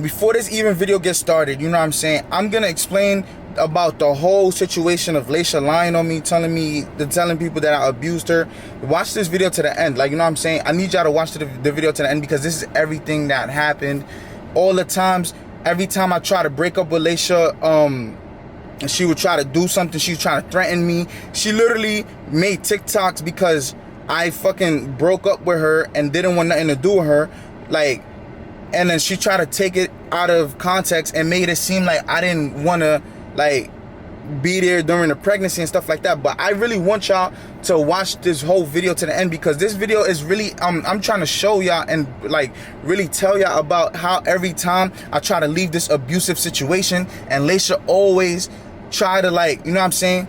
Before this even video gets started, you know what I'm saying, I'm gonna explain about the whole situation of Laisha lying on me, telling people that I abused her. Watch this video to the end. Like, you know what I'm saying, I need y'all to watch the video to the end, because this is everything that happened. All the times, every time I try to break up with Laisha, she would try to do something. She was trying to threaten me. She literally made TikToks because I fucking broke up with her and didn't want nothing to do with her. Like, and then she tried to take it out of context and made it seem like I didn't want to, like, be there during the pregnancy and stuff like that. But I really want y'all to watch this whole video to the end, because this video is really, I'm trying to show y'all and, like, really tell y'all about how every time I try to leave this abusive situation, and Laisha always try to, like, you know what I'm saying,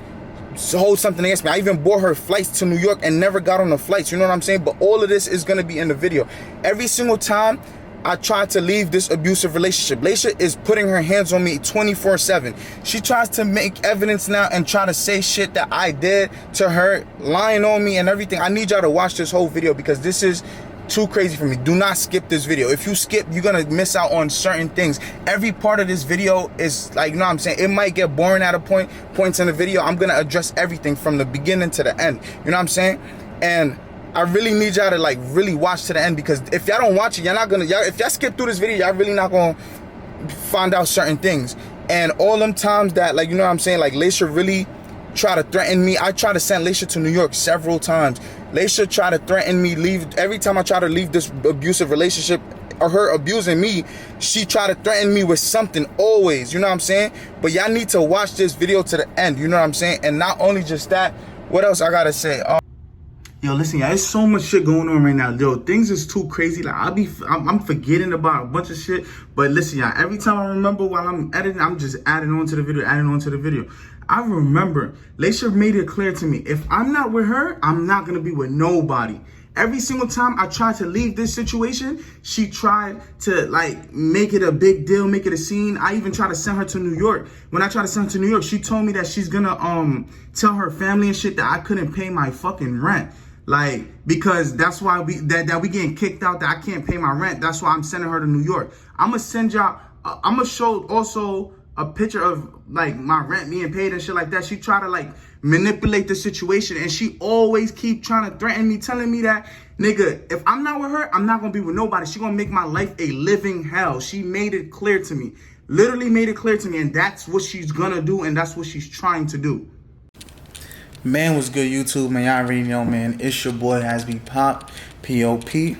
hold something against me. I even bought her flights to New York and never got on the flights, you know what I'm saying? But all of this is going to be in the video. Every single time I tried to leave this abusive relationship, Laisha is putting her hands on me 24/7. She tries to make evidence now and try to say shit that I did to her, lying on me and everything. I need y'all to watch this whole video, because this is too crazy for me. Do not skip this video. If you skip, you're gonna miss out on certain things. Every part of this video is, like, you know what I'm saying, it might get boring at points in the video. I'm gonna address everything from the beginning to the end, you know what I'm saying? And I really need y'all to, like, really watch to the end, because if y'all don't watch it, if y'all skip through this video, y'all really not gonna find out certain things. And all them times that, like, you know what I'm saying, like, Laisha really try to threaten me. I try to send Laisha to New York several times. Laisha try to threaten me, every time I try to leave this abusive relationship, or her abusing me, she try to threaten me with something always, you know what I'm saying? But y'all need to watch this video to the end, you know what I'm saying? And not only just that, what else I gotta say? Yo, listen, y'all, there's so much shit going on right now. Yo, things is too crazy. Like, I'm forgetting about a bunch of shit. But listen, y'all, every time I remember while I'm editing, I'm just adding on to the video, I remember Laisha made it clear to me, if I'm not with her, I'm not gonna be with nobody. Every single time I tried to leave this situation, she tried to, like, make it a big deal, make it a scene. I even tried to send her to New York. When I tried to send her to New York, she told me that she's gonna tell her family and shit that I couldn't pay my fucking rent. Like, because that's why we getting kicked out, that I can't pay my rent. That's why I'm sending her to New York. I'm gonna send y'all, I'm gonna show also a picture of, like, my rent being paid and shit like that. She try to, like, manipulate the situation, and she always keep trying to threaten me, telling me that, nigga, if I'm not with her, I'm not gonna be with nobody. She gonna make my life a living hell. She made it clear to me, literally made it clear to me, and that's what she's gonna do, and that's what she's trying to do. Man, what's good, YouTube, man? Y'all already know, man. It's your boy Hasbypop, P.O.P.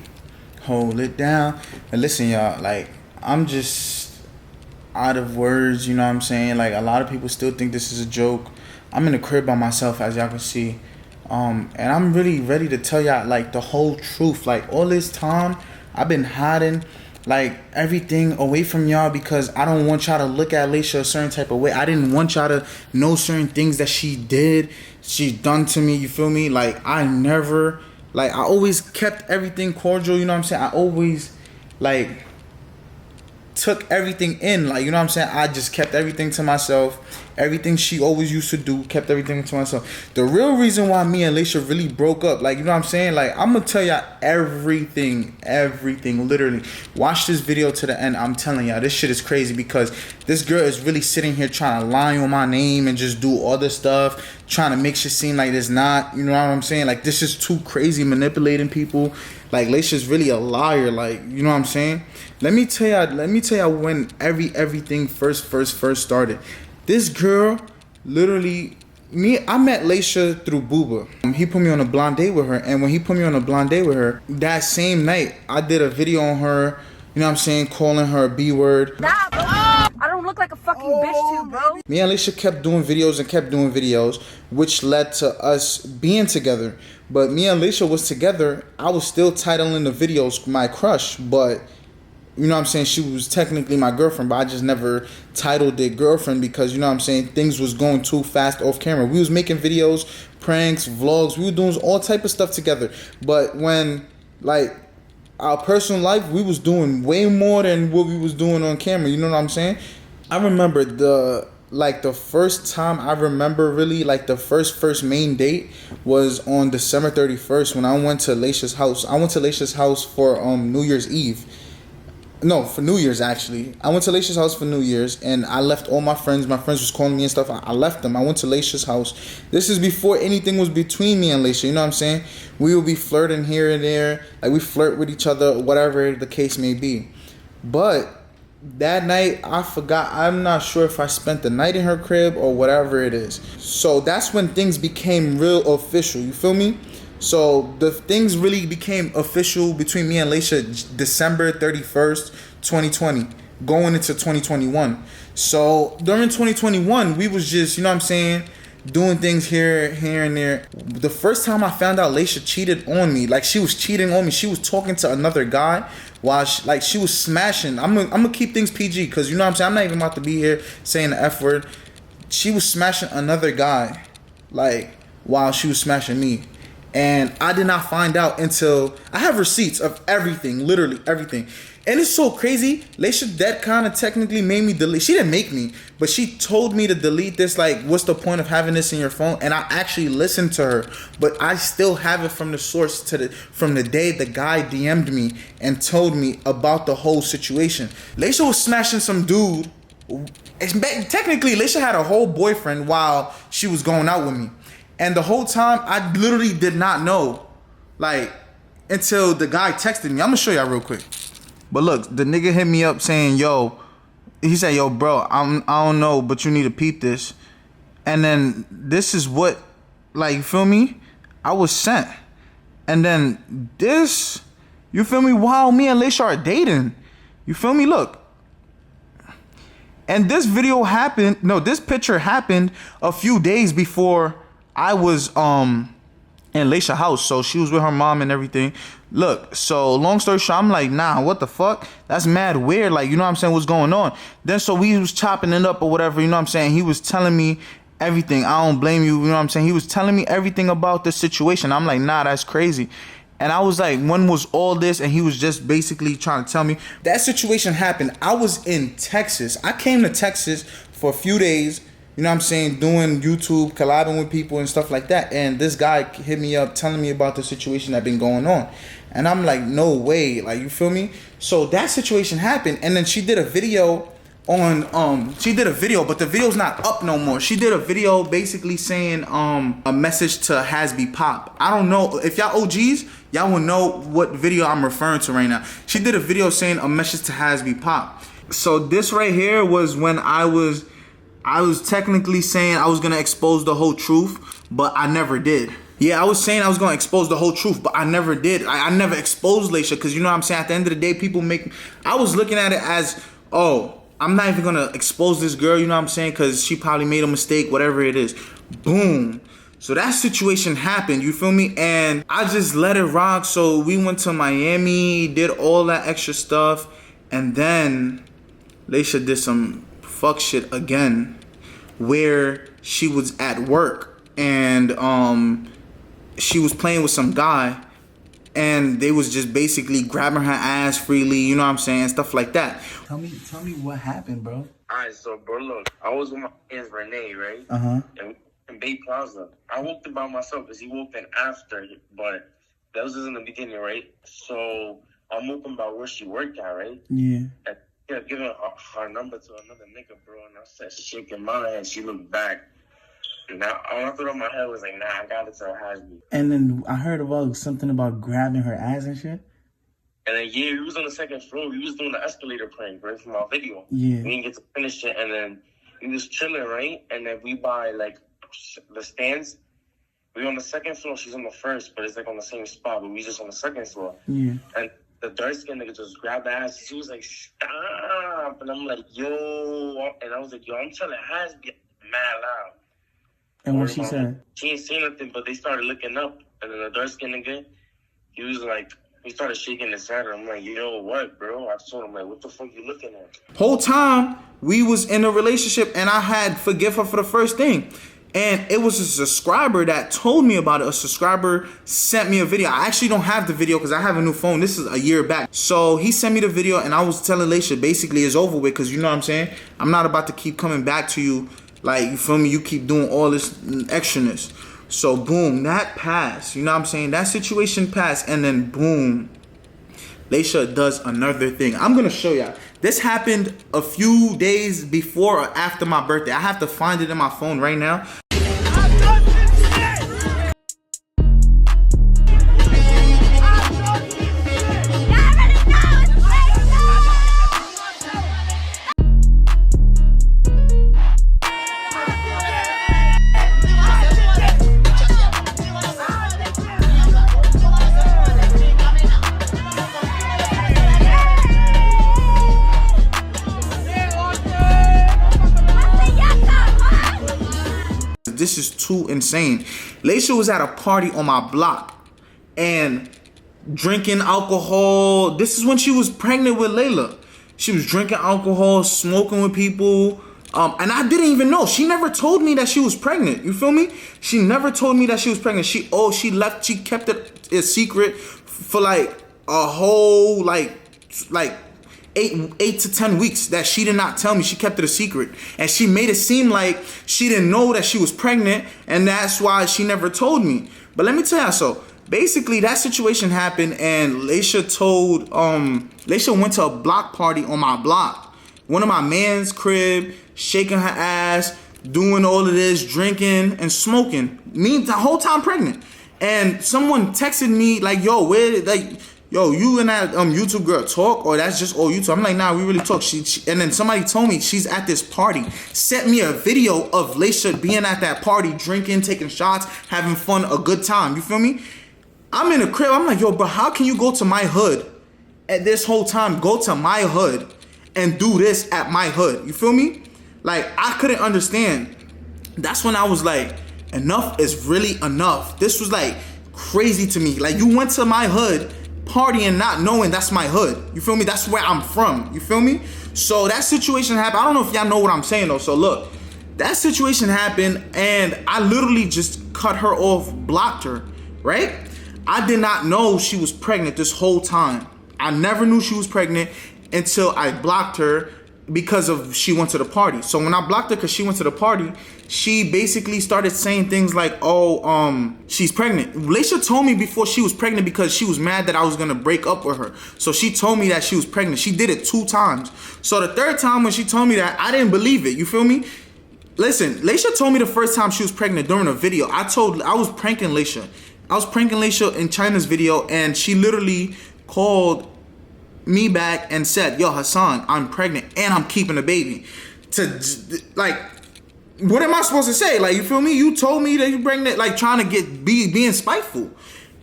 Hold it down. And listen, y'all, like, I'm just out of words, you know what I'm saying? Like, a lot of people still think this is a joke. I'm in the crib by myself, as y'all can see. And I'm really ready to tell y'all, like, the whole truth. Like, all this time, I've been hiding, like, everything away from y'all, because I don't want y'all to look at Laisha a certain type of way. I didn't want y'all to know certain things that she's done to me, you feel me? Like, I always kept everything cordial, you know what I'm saying? I always, like, took everything in, like, you know what I'm saying? I just kept everything to myself. Everything she always used to do, kept everything to myself. The real reason why me and Laisha really broke up, like, you know what I'm saying? Like, I'm gonna tell y'all everything, literally. Watch this video to the end. I'm telling y'all, this shit is crazy, because this girl is really sitting here trying to lie on my name and just do all this stuff, trying to make shit seem like it's not, you know what I'm saying? Like, this is too crazy, manipulating people. Like, Laisha's really a liar, like, you know what I'm saying? Let me tell y'all when everything first started. This girl, literally, I met Laisha through Booba. He put me on a blind date with her, and when he put me on a blind date with her, that same night, I did a video on her, you know what I'm saying, calling her a B-word. I don't look like a fucking bitch too, bro. Me and Laisha kept doing videos, which led to us being together. But me and Laisha was together, I was still titling the videos my crush, but, you know what I'm saying, she was technically my girlfriend, but I just never titled it girlfriend, because, you know what I'm saying, things was going too fast off camera. We was making videos, pranks, vlogs, we were doing all type of stuff together. But when, like, our personal life, we was doing way more than what we was doing on camera, you know what I'm saying? I remember the first time I remember really, like, the first main date was on December 31st when I went to Laisha's house. I went to Laisha's house for New Year's Eve. No, for New Year's actually. I went to Laisha's house for New Year's, and I left all my friends. My friends was calling me and stuff. I left them. I went to Laisha's house. This is before anything was between me and Laisha. You know what I'm saying? We would be flirting here and there, like we flirt with each other, whatever the case may be. But that night, I forgot. I'm not sure if I spent the night in her crib or whatever it is. So that's when things became real official. You feel me? So the things really became official between me and Laisha December 31st, 2020, going into 2021. So during 2021, we was just, you know what I'm saying, doing things here and there. The first time I found out Laisha cheated on me, like she was cheating on me, she was talking to another guy while she was smashing. I'm gonna keep things PG because you know what I'm saying, I'm not even about to be here saying the F word. She was smashing another guy, like while she was smashing me. And I did not find out until I have receipts of everything, literally everything. And it's so crazy. Laisha that kind of technically made me delete. She didn't make me, but she told me to delete this. Like, what's the point of having this in your phone? And I actually listened to her, but I still have it from the source from the day the guy DM'd me and told me about the whole situation. Laisha was smashing some dude. Technically, Laisha had a whole boyfriend while she was going out with me. And the whole time, I literally did not know, like, until the guy texted me. I'm gonna show y'all real quick. But look, the nigga hit me up saying, yo, he said, yo, bro, I don't know, but you need to peep this. And then this is what, like, you feel me? I was sent. And then this, you feel me? Wow, me and Laisha are dating. You feel me? Look. And this video happened, this picture happened a few days before I was in Laisha's house, so she was with her mom and everything. Look, so long story short, I'm like, nah, what the fuck? That's mad weird, like, you know what I'm saying, what's going on? Then so we was chopping it up or whatever, you know what I'm saying? He was telling me everything. I don't blame you, you know what I'm saying? He was telling me everything about the situation. I'm like, nah, that's crazy. And I was like, when was all this? And he was just basically trying to tell me. That situation happened. I was in Texas. I came to Texas for a few days, you know what I'm saying, doing YouTube, collabing with people and stuff like that. And this guy hit me up telling me about the situation that been going on. And I'm like, no way, like, you feel me? So that situation happened. And then she did a video on, but the video's not up no more. She did a video basically saying a message to Hasbypop. I don't know, if y'all OGs, y'all will know what video I'm referring to right now. She did a video saying a message to Hasbypop. So this right here was when I was technically saying I was gonna expose the whole truth, but I never did. Yeah, I was saying I was gonna expose the whole truth, but I never did. I never exposed Laisha, because you know what I'm saying, at the end of the day, people make, I was looking at it as, oh, I'm not even gonna expose this girl, you know what I'm saying, because she probably made a mistake, whatever it is. Boom. So that situation happened, you feel me? And I just let it rock. So we went to Miami, did all that extra stuff, and then Laisha did some fuck shit again, where she was at work and she was playing with some guy, and they was just basically grabbing her ass freely, you know what I'm saying, stuff like that. Tell me what happened, bro. Alright, so bro, look, I was with my friend Renee, right? And in Bay Plaza. I walked in by myself because he walked in after, but that was just in the beginning, right? So I'm walking by where she worked at, right? Yeah. And she had given her number to another nigga, bro, and I said, shaking my head. She looked back. Now, all I thought in my head was like, nah, I gotta tell Hasby. And then I heard about something about grabbing her ass and shit. And then, yeah, we was on the second floor. We was doing the escalator prank, right, from our video. Yeah. We didn't get to finish it, and then we was chilling, right? And then we buy, like, the stands. We on the second floor. She's on the first, but it's, like, on the same spot. But we just on the second floor. Yeah. And the dark-skinned nigga just grabbed the ass. She was like, stop. And I'm like, yo. And I was like, yo, I'm telling Hasby mad loud. And what she said? She ain't saying nothing, but they started looking up. And then the dark-skinned nigga, he was like, he started shaking his head. I'm like, yo, what, bro? I told him, like, what the fuck you looking at? Whole time, we was in a relationship, and I had forgive her for the first thing. And it was a subscriber that told me about it. A subscriber sent me a video. I actually don't have the video because I have a new phone. This is a year back. So he sent me the video, and I was telling Laisha, basically, it's over with, because you know what I'm saying? I'm not about to keep coming back to you. Like, you feel me? You keep doing all this extraness. So, boom, that passed. You know what I'm saying? That situation passed. And then, boom, Laisha does another thing. I'm gonna show y'all. This happened a few days before or after my birthday. I have to find it in my phone right now. This is too insane. Laisha was at a party on my block and drinking alcohol. This is when she was pregnant with Layla. She was drinking alcohol, smoking with people. And I didn't even know. She never told me that she was pregnant. You feel me? She never told me that she was pregnant. She kept it a secret for like a whole like 8 to 10 weeks that she did not tell me. She kept it a secret, and she made it seem like she didn't know that she was pregnant, and that's why she never told me. But let me tell you, so basically that situation happened, and Laisha went to a block party on my block, one of my man's crib, shaking her ass, doing all of this, drinking and smoking, me the whole time pregnant. And someone texted me like, yo, you and that YouTube girl talk, or that's just all YouTube? I'm like, nah, we really talk. And then somebody told me she's at this party, sent me a video of Laisha being at that party, drinking, taking shots, having fun, a good time. You feel me? I'm in the crib. I'm like, yo, bro, how can you go to my hood at this whole time? Go to my hood and do this at my hood. You feel me? Like, I couldn't understand. That's when I was like, enough is really enough. This was like crazy to me. Like, you went to my hood partying not knowing that's my hood. You feel me? That's where I'm from. You feel me? So that situation happened. I don't know if y'all know what I'm saying though. So look, that situation happened and I literally just cut her off, blocked her, right? I did not know she was pregnant this whole time. I never knew she was pregnant until I blocked her because she went to the party. So when I blocked her because she went to the party, she basically started saying things like, she's pregnant. Laisha told me before she was pregnant because she was mad that I was gonna break up with her. So she told me that she was pregnant. She did it 2 times. So the 3rd time when she told me that, I didn't believe it. You feel me? Listen, Laisha told me the first time she was pregnant during a video. I was pranking Laisha. I was pranking Laisha in China's video, and she literally called me back and said, yo, Hassan, I'm pregnant and I'm keeping a baby. What am I supposed to say? Like, you feel me? You told me that you're pregnant, like trying to being spiteful.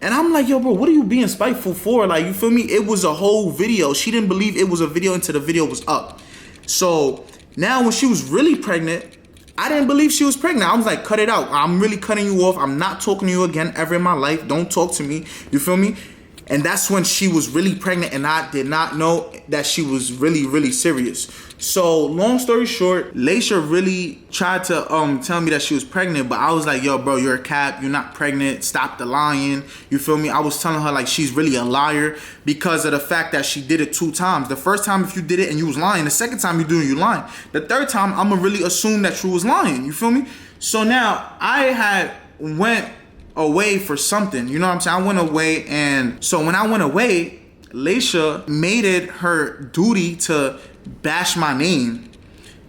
And I'm like, yo, bro, what are you being spiteful for? Like, you feel me? It was a whole video. She didn't believe it was a video until the video was up. So now when she was really pregnant, I didn't believe she was pregnant. I was like, cut it out. I'm really cutting you off. I'm not talking to you again ever in my life. Don't talk to me. You feel me? And that's when she was really pregnant, and I did not know that she was really, really serious. So long story short, Laisha really tried to tell me that she was pregnant, but I was like, yo, bro, you're a cap. You're not pregnant. Stop the lying. You feel me? I was telling her like she's really a liar because of the fact that she did it 2 times. The first time if you did it and you was lying, the second time you do it, you lying. The 3rd time, I'm gonna really assume that you was lying. You feel me? So now I went away for something, you know what I'm saying? I went away, and so when I went away, Laisha made it her duty to bash my name.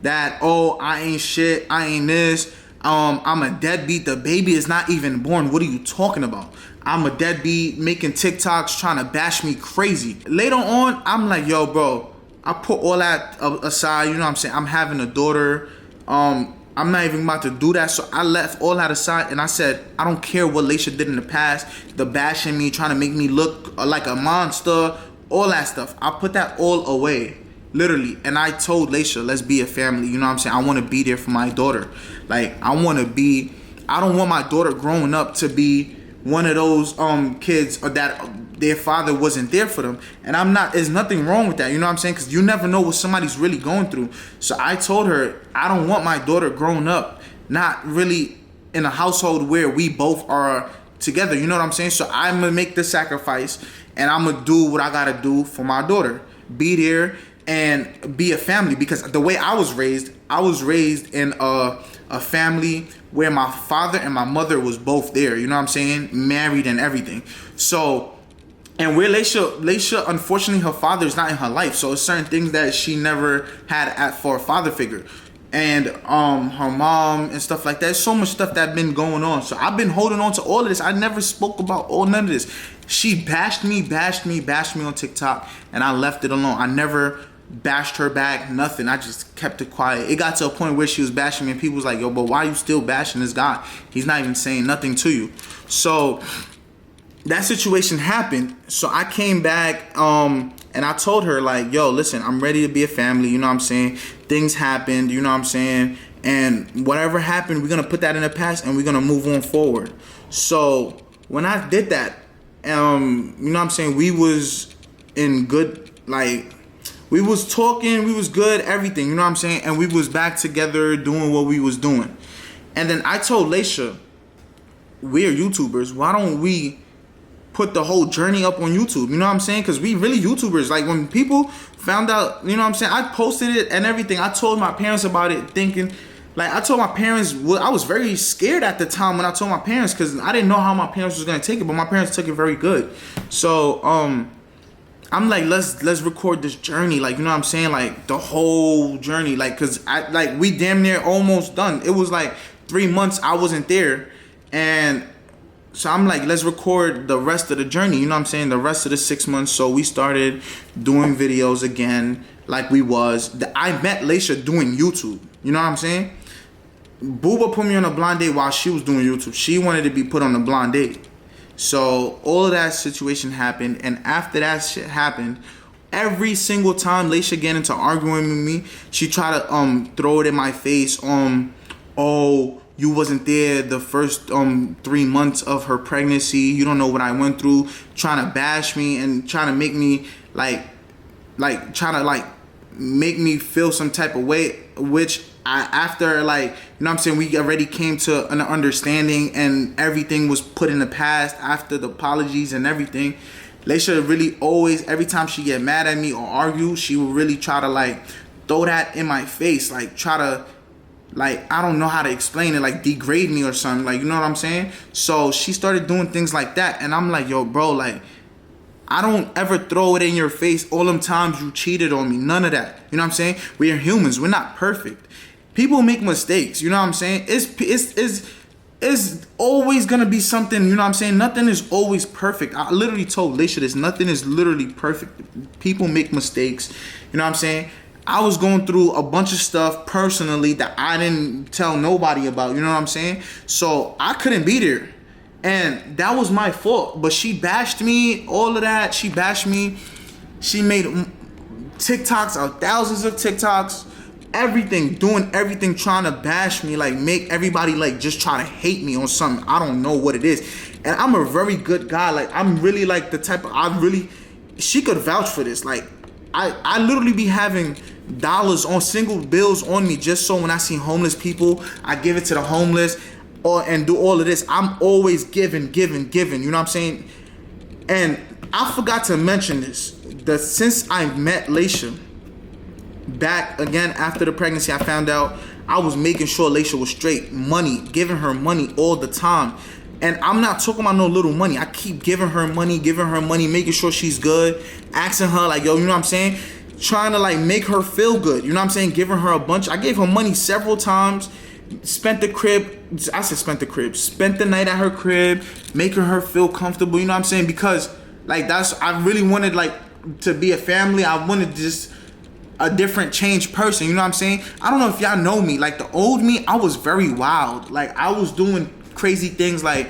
That, oh, I ain't shit, I ain't this, I'm a deadbeat, the baby is not even born, what are you talking about? I'm a deadbeat, making TikToks, trying to bash me crazy. Later on, I'm like, yo, bro, I put all that aside, you know what I'm saying? I'm having a daughter, I'm not even about to do that. So I left all that aside and I said, I don't care what Laisha did in the past, the bashing me, trying to make me look like a monster, all that stuff. I put that all away, literally. And I told Laisha, let's be a family. You know what I'm saying? I want to be there for my daughter. Like, I don't want my daughter growing up to be one of those kids that their father wasn't there for them. And there's nothing wrong with that, you know what I'm saying? Because you never know what somebody's really going through. So I told her, I don't want my daughter growing up not really in a household where we both are together, you know what I'm saying? So I'm gonna make the sacrifice and I'm gonna do what I gotta do for my daughter. Be there and be a family, because the way I was raised in a family where my father and my mother was both there, you know what I'm saying? Married and everything. So And where Laisha, unfortunately, her father is not in her life, so it's certain things that she never had for a father figure, and her mom and stuff like that. So much stuff that been going on. So I've been holding on to all of this. I never spoke about none of this. She bashed me on TikTok, and I left it alone. I never bashed her back, nothing. I just kept it quiet. It got to a point where she was bashing me, and people was like, "Yo, but why you still bashing this guy? He's not even saying nothing to you." So that situation happened. So I came back and I told her, like, yo, listen, I'm ready to be a family, you know what I'm saying? Things happened, you know what I'm saying? And whatever happened, we're gonna put that in the past and we're gonna move on forward. So when I did that, you know what I'm saying, we was in good, like, we was talking, we was good, everything, you know what I'm saying? And we was back together doing what we was doing. And then I told Laisha, we're YouTubers, why don't we put the whole journey up on YouTube, you know what I'm saying? Because we really YouTubers. Like, when people found out, you know what I'm saying, I posted it and everything. I told my parents about it, thinking, like, I told my parents, well, I was very scared at the time when I told my parents, because I didn't know how my parents was going to take it, but my parents took it very good. So I'm like, let's record this journey, like, you know what I'm saying, like, the whole journey, like, because we damn near almost done. It was like 3 months I wasn't there, and so I'm like, let's record the rest of the journey, you know what I'm saying, the rest of the 6 months. So we started doing videos again, like we was. I met Laisha doing YouTube, you know what I'm saying? Booba put me on a blind date while she was doing YouTube. She wanted to be put on a blind date. So all of that situation happened, and after that shit happened, every single time Laisha get into arguing with me, she try to throw it in my face, oh, you wasn't there the first 3 months of her pregnancy. You don't know what I went through. Trying to bash me and trying to make me make me feel some type of way. Which after, like, you know what I'm saying, we already came to an understanding and everything was put in the past after the apologies and everything. Laisha really always, every time she get mad at me or argue, she would really try to, like, throw that in my face, like, try to, like, I don't know how to explain it, like, degrade me or something, like, you know what I'm saying? So she started doing things like that, and I'm like, yo, bro, like, I don't ever throw it in your face all them times you cheated on me, none of that, you know what I'm saying? We are humans, we're not perfect. People make mistakes, you know what I'm saying? It's always gonna be something, you know what I'm saying? Nothing is always perfect. I literally told Laisha this, nothing is literally perfect. People make mistakes, you know what I'm saying? I was going through a bunch of stuff personally that I didn't tell nobody about, you know what I'm saying? So I couldn't be there. And that was my fault. But she bashed me, all of that. She bashed me. She made TikToks, thousands of TikToks, everything, doing everything, trying to bash me, like, make everybody, like, just try to hate me on something. I don't know what it is. And I'm a very good guy. Like, I'm really, like, the type of, she could vouch for this. Like, I literally be having dollars on single bills on me just so when I see homeless people, I give it to the homeless and do all of this. I'm always giving, you know what I'm saying? And I forgot to mention this, that since I met Laisha back again after the pregnancy, I found out I was making sure Laisha was straight, money, giving her money all the time. And I'm not talking about no little money. I keep giving her money, making sure she's good, asking her, like, yo, you know what I'm saying? Trying to, like, make her feel good, you know what I'm saying? Giving her a bunch. I gave her money several times, spent the night at her crib, making her feel comfortable, you know what I'm saying? Because, like, I really wanted, like, to be a family. I wanted just a different changed person, you know what I'm saying? I don't know if y'all know me. Like, the old me, I was very wild. Like, I was doing crazy things, like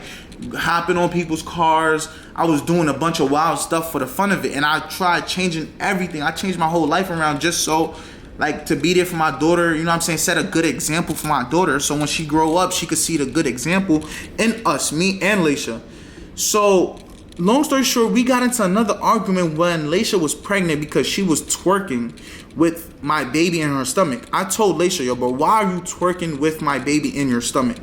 hopping on people's cars. I was doing a bunch of wild stuff for the fun of it, and I tried changing everything. I changed my whole life around just so, like, to be there for my daughter, you know what I'm saying, set a good example for my daughter, so when she grow up, she could see the good example in us, me and Laisha. So, long story short, we got into another argument when Laisha was pregnant because she was twerking with my baby in her stomach. I told Laisha, yo, but why are you twerking with my baby in your stomach?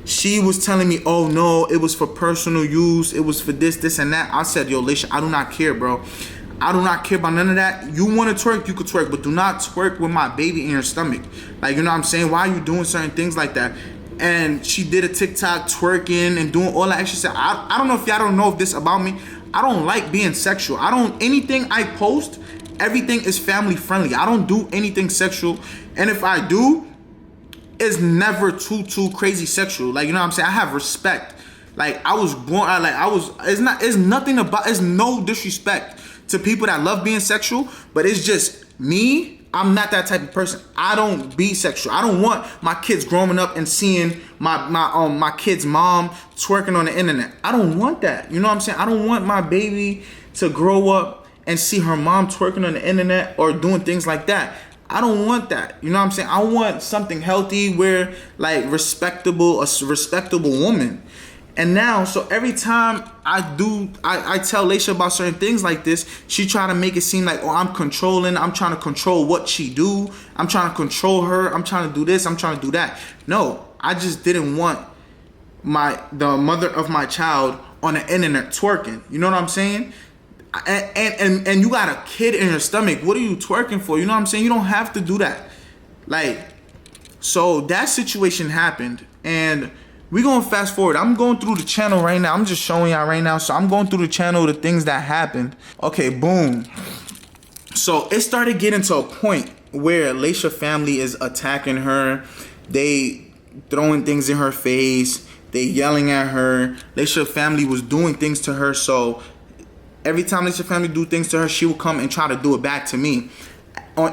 She was telling me, oh no, it was for personal use, it was for this and that. I said, yo, Laisha, I do not care, bro. I do not care about none of that. You want to twerk, you could twerk, but do not twerk with my baby in your stomach. Like, you know what I'm saying? Why are you doing certain things like that? And she did a TikTok twerking and doing all that extra stuff. I don't know if y'all don't know this about me. I don't like being sexual. Anything I post, everything is family friendly. I don't do anything sexual. And if I do, it's never too crazy sexual. Like, you know what I'm saying? I have respect. Like, I was born, it's no disrespect to people that love being sexual, but it's just me. I'm not that type of person. I don't be sexual. I don't want my kids growing up and seeing my kid's mom twerking on the internet. I don't want that. You know what I'm saying? I don't want my baby to grow up and see her mom twerking on the internet or doing things like that. I don't want that. You know what I'm saying? I want something healthy where, like, a respectable woman. And now, so every time I tell Laisha about certain things like this, she try to make it seem like, oh, I'm controlling. I'm trying to control what she do. I'm trying to control her. I'm trying to do this. I'm trying to do that. No, I just didn't want the mother of my child on the internet twerking. You know what I'm saying? And you got a kid in your stomach. What are you twerking for? You know what I'm saying? You don't have to do that. Like, so that situation happened, and we're going to fast forward. I'm going through the channel right now. I'm just showing y'all right now. So I'm going through the channel, the things that happened. Okay, boom. So it started getting to a point where Laisha family is attacking her. They throwing things in her face. They yelling at her. Laisha family was doing things to her. So every time Laisha family do things to her, she will come and try to do it back to me.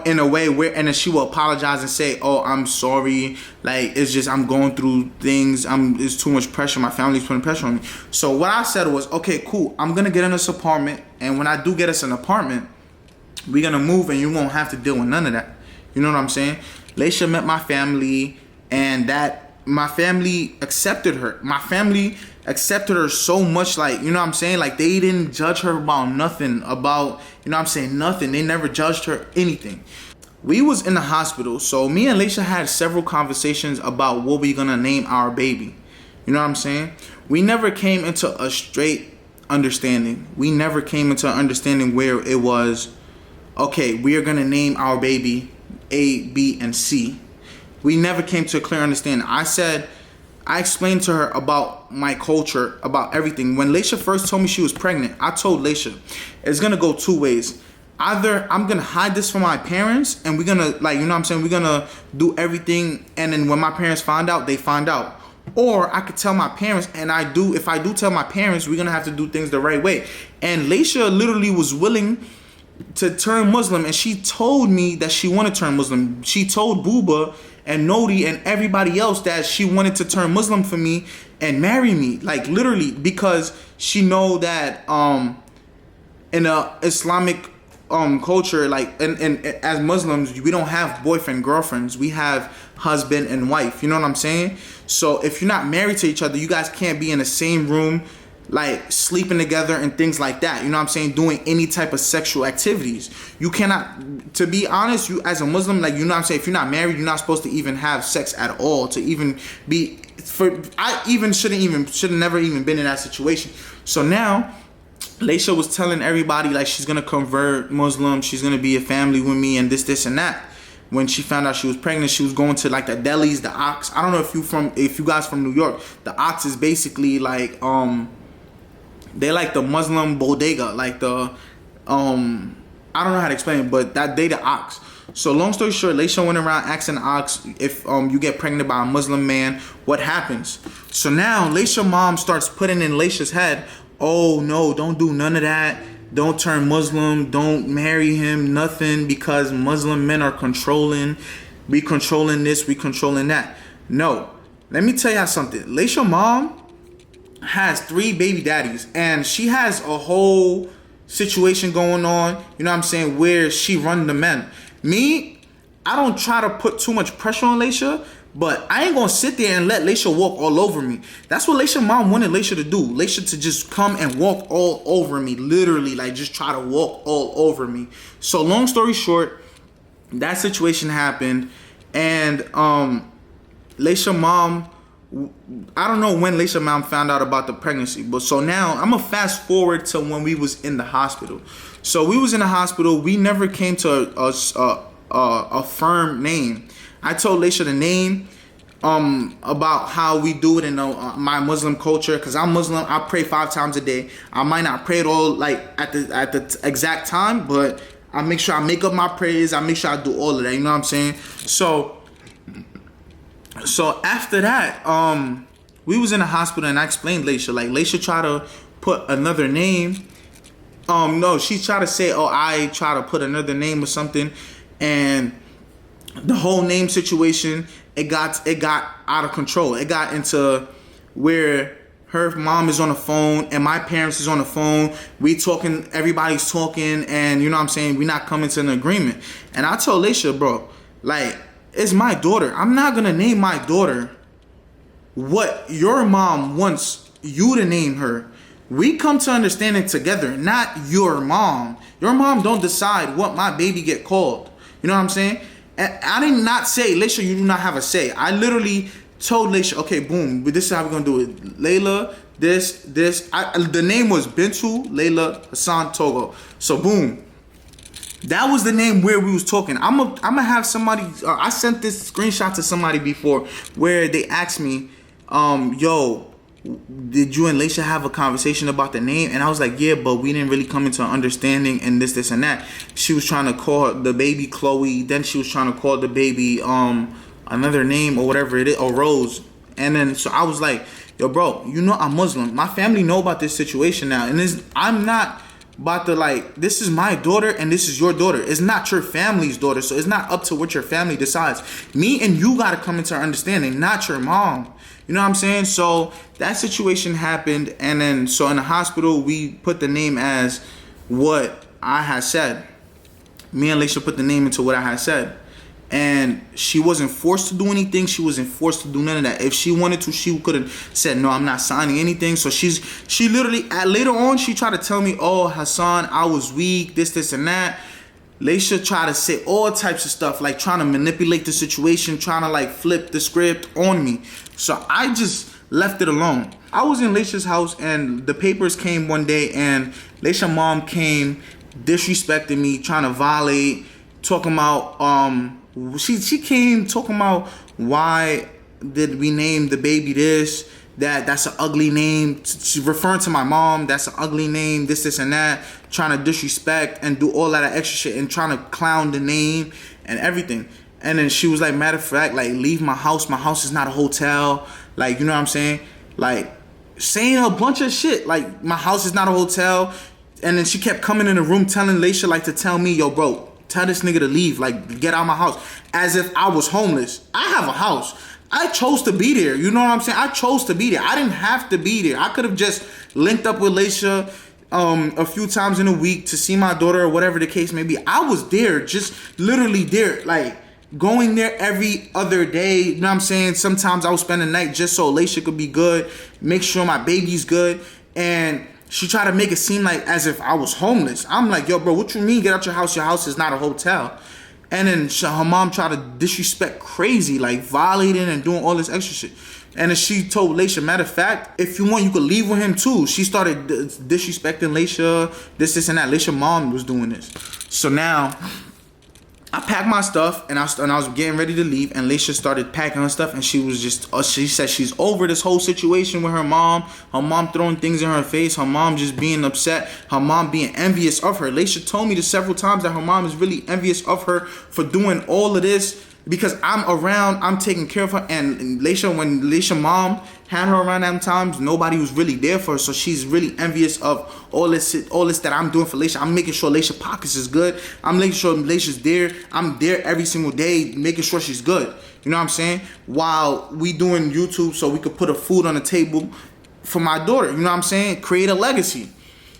In a way where, and then she will apologize and say, oh, I'm sorry, like, it's just, I'm going through things, it's too much pressure, my family's putting pressure on me. So what I said was, okay, cool, I'm gonna get in this apartment, and when I do get us an apartment, we're gonna move and you won't have to deal with none of that. You know what I'm saying? Laisha met my family, and my family accepted her. My family accepted her so much, like, you know what I'm saying? Like, they didn't judge her about nothing, about, you know what I'm saying, nothing. They never judged her anything. We was in the hospital, so me and Laisha had several conversations about what we gonna name our baby. You know what I'm saying? We never came into a straight understanding. We never came into an understanding where it was, okay, we are gonna name our baby A, B, and C. We never came to a clear understanding. I explained to her about my culture, about everything. When Laisha first told me she was pregnant, I told Laisha, it's gonna go two ways. Either I'm gonna hide this from my parents, and we're gonna, like, you know what I'm saying, we're gonna do everything, and then when my parents find out, they find out. Or I could tell my parents, and if I do tell my parents, we're gonna have to do things the right way. And Laisha literally was willing to turn Muslim, and she told me that she wanted to turn Muslim. She told Booba and Nodi and everybody else that she wanted to turn Muslim for me and marry me, like, literally, because she know that in a Islamic culture, like, and as Muslims, we don't have boyfriend girlfriends, we have husband and wife. You know what I'm saying? So if you're not married to each other, you guys can't be in the same room, like, sleeping together and things like that. You know what I'm saying? Doing any type of sexual activities. You cannot, to be honest, you as a Muslim, like, you know what I'm saying, if you're not married, you're not supposed to even have sex at all, to even be, I even should have never even been in that situation. So now Laisha was telling everybody, like, she's gonna convert Muslim, she's gonna be a family with me, and this and that. When she found out she was pregnant, she was going to, like, the delis, the Ox. I don't know if you guys from New York. The Ox is basically like they like the Muslim bodega, like the I don't know how to explain it, but that they the Ox. So long story short, Laisha went around asking the Ox, if you get pregnant by a Muslim man, what happens? So now Laisha mom starts putting in Laisha's head, oh no, don't do none of that. Don't turn Muslim. Don't marry him. Nothing, because Muslim men are controlling. We controlling this. We controlling that. No. Let me tell y'all something. Laisha mom has 3 baby daddies, and she has a whole situation going on, you know what I'm saying, where she run the men. Me, I don't try to put too much pressure on Laisha, but I ain't gonna sit there and let Laisha walk all over me. That's what Laisha mom wanted Laisha to do. Laisha to just come and walk all over me, literally, like, just try to walk all over me. So long story short, that situation happened, and Laisha mom, I don't know when Laisha mom found out about the pregnancy, but so now I'm gonna fast forward to when we was in the hospital. So we was in the hospital. We never came to a firm name. I told Laisha the name. about how we do it in my Muslim culture, because I'm Muslim. I pray 5 times a day. I might not pray it all like at the exact time, but I make sure I make up my prayers. I make sure I do all of that. You know what I'm saying? So after that, we was in the hospital, and I explained Laisha. Like, Laisha tried to put another name. No, she tried to say, oh, I try to put another name or something, and the whole name situation, it got out of control. It got into where her mom is on the phone and my parents is on the phone. We talking, everybody's talking, and you know what I'm saying, we're not coming to an agreement. And I told Laisha, bro, like, it's my daughter. I'm not gonna name my daughter what your mom wants you to name her. We come to understanding together, not your mom. Your mom don't decide what my baby get called. You know what I'm saying? And I did not say, Laisha, you do not have a say. I literally told Laisha, okay, boom, but this is how we're gonna do it. Layla, this. The name was Bintu, Layla, Hassan, Togo. So boom. That was the name where we was talking. I'm gonna have somebody, I sent this screenshot to somebody before where they asked me, yo, did you and Laisha have a conversation about the name? And I was like, yeah, but we didn't really come into an understanding and this and that. She was trying to call the baby Chloe, then she was trying to call the baby another name or whatever it is, or Rose. And then so I was like, yo, bro, you know I'm Muslim. My family know about this situation now, and I'm not about to, like, this is my daughter and this is your daughter. It's not your family's daughter, so it's not up to what your family decides. Me and you gotta come into our understanding, not your mom. You know what I'm saying? So that situation happened, and then so in the hospital we put the name as what I had said. Me and Laisha put the name into what I had said. And she wasn't forced to do anything. She wasn't forced to do none of that. If she wanted to, she could have said, no, I'm not signing anything. So she literally, later on, she tried to tell me, oh, Hassan, I was weak, this, and that. Laisha tried to say all types of stuff, like trying to manipulate the situation, trying to like flip the script on me. So I just left it alone. I was in Laisha's house, and the papers came one day, and Laisha's mom came disrespecting me, trying to violate, talking about, she came talking about, why did we name the baby this? That's an ugly name. She referring to my mom, that's an ugly name, this and that, trying to disrespect and do all that extra shit and trying to clown the name and everything. And then she was like, matter of fact, like, leave my house is not a hotel. Like, you know what I'm saying? Like, saying a bunch of shit, like, my house is not a hotel. And then she kept coming in the room telling Laisha, like, to tell me, yo, bro, tell this nigga to leave, like, get out of my house. As if I was homeless. I have a house. I chose to be there. You know what I'm saying? I chose to be there. I didn't have to be there. I could have just linked up with Laisha a few times in a week to see my daughter or whatever the case may be. I was there, just literally there, like, going there every other day. You know what I'm saying? Sometimes I would spend the night just so Laisha could be good, make sure my baby's good. And she tried to make it seem like as if I was homeless. I'm like, yo, bro, what you mean get out your house? Your house is not a hotel. And then her mom tried to disrespect crazy, like violating and doing all this extra shit. And then she told Laisha, matter of fact, if you want, you could leave with him too. She started disrespecting Laisha, this and that. Laisha's mom was doing this. So now I packed my stuff, and I was getting ready to leave, and Laisha started packing her stuff, and she was just, she said she's over this whole situation with her mom throwing things in her face, her mom just being upset, her mom being envious of her. Laisha told me this several times that her mom is really envious of her for doing all of this, because I'm around, I'm taking care of her. And Laisha, when Laisha's mom had her around them times, nobody was really there for her. So she's really envious of all this that I'm doing for Laisha. I'm making sure Laisha's pockets is good. I'm making sure Laisha's there. I'm there every single day, making sure she's good. You know what I'm saying? While we doing YouTube, so we could put a food on the table for my daughter. You know what I'm saying? Create a legacy.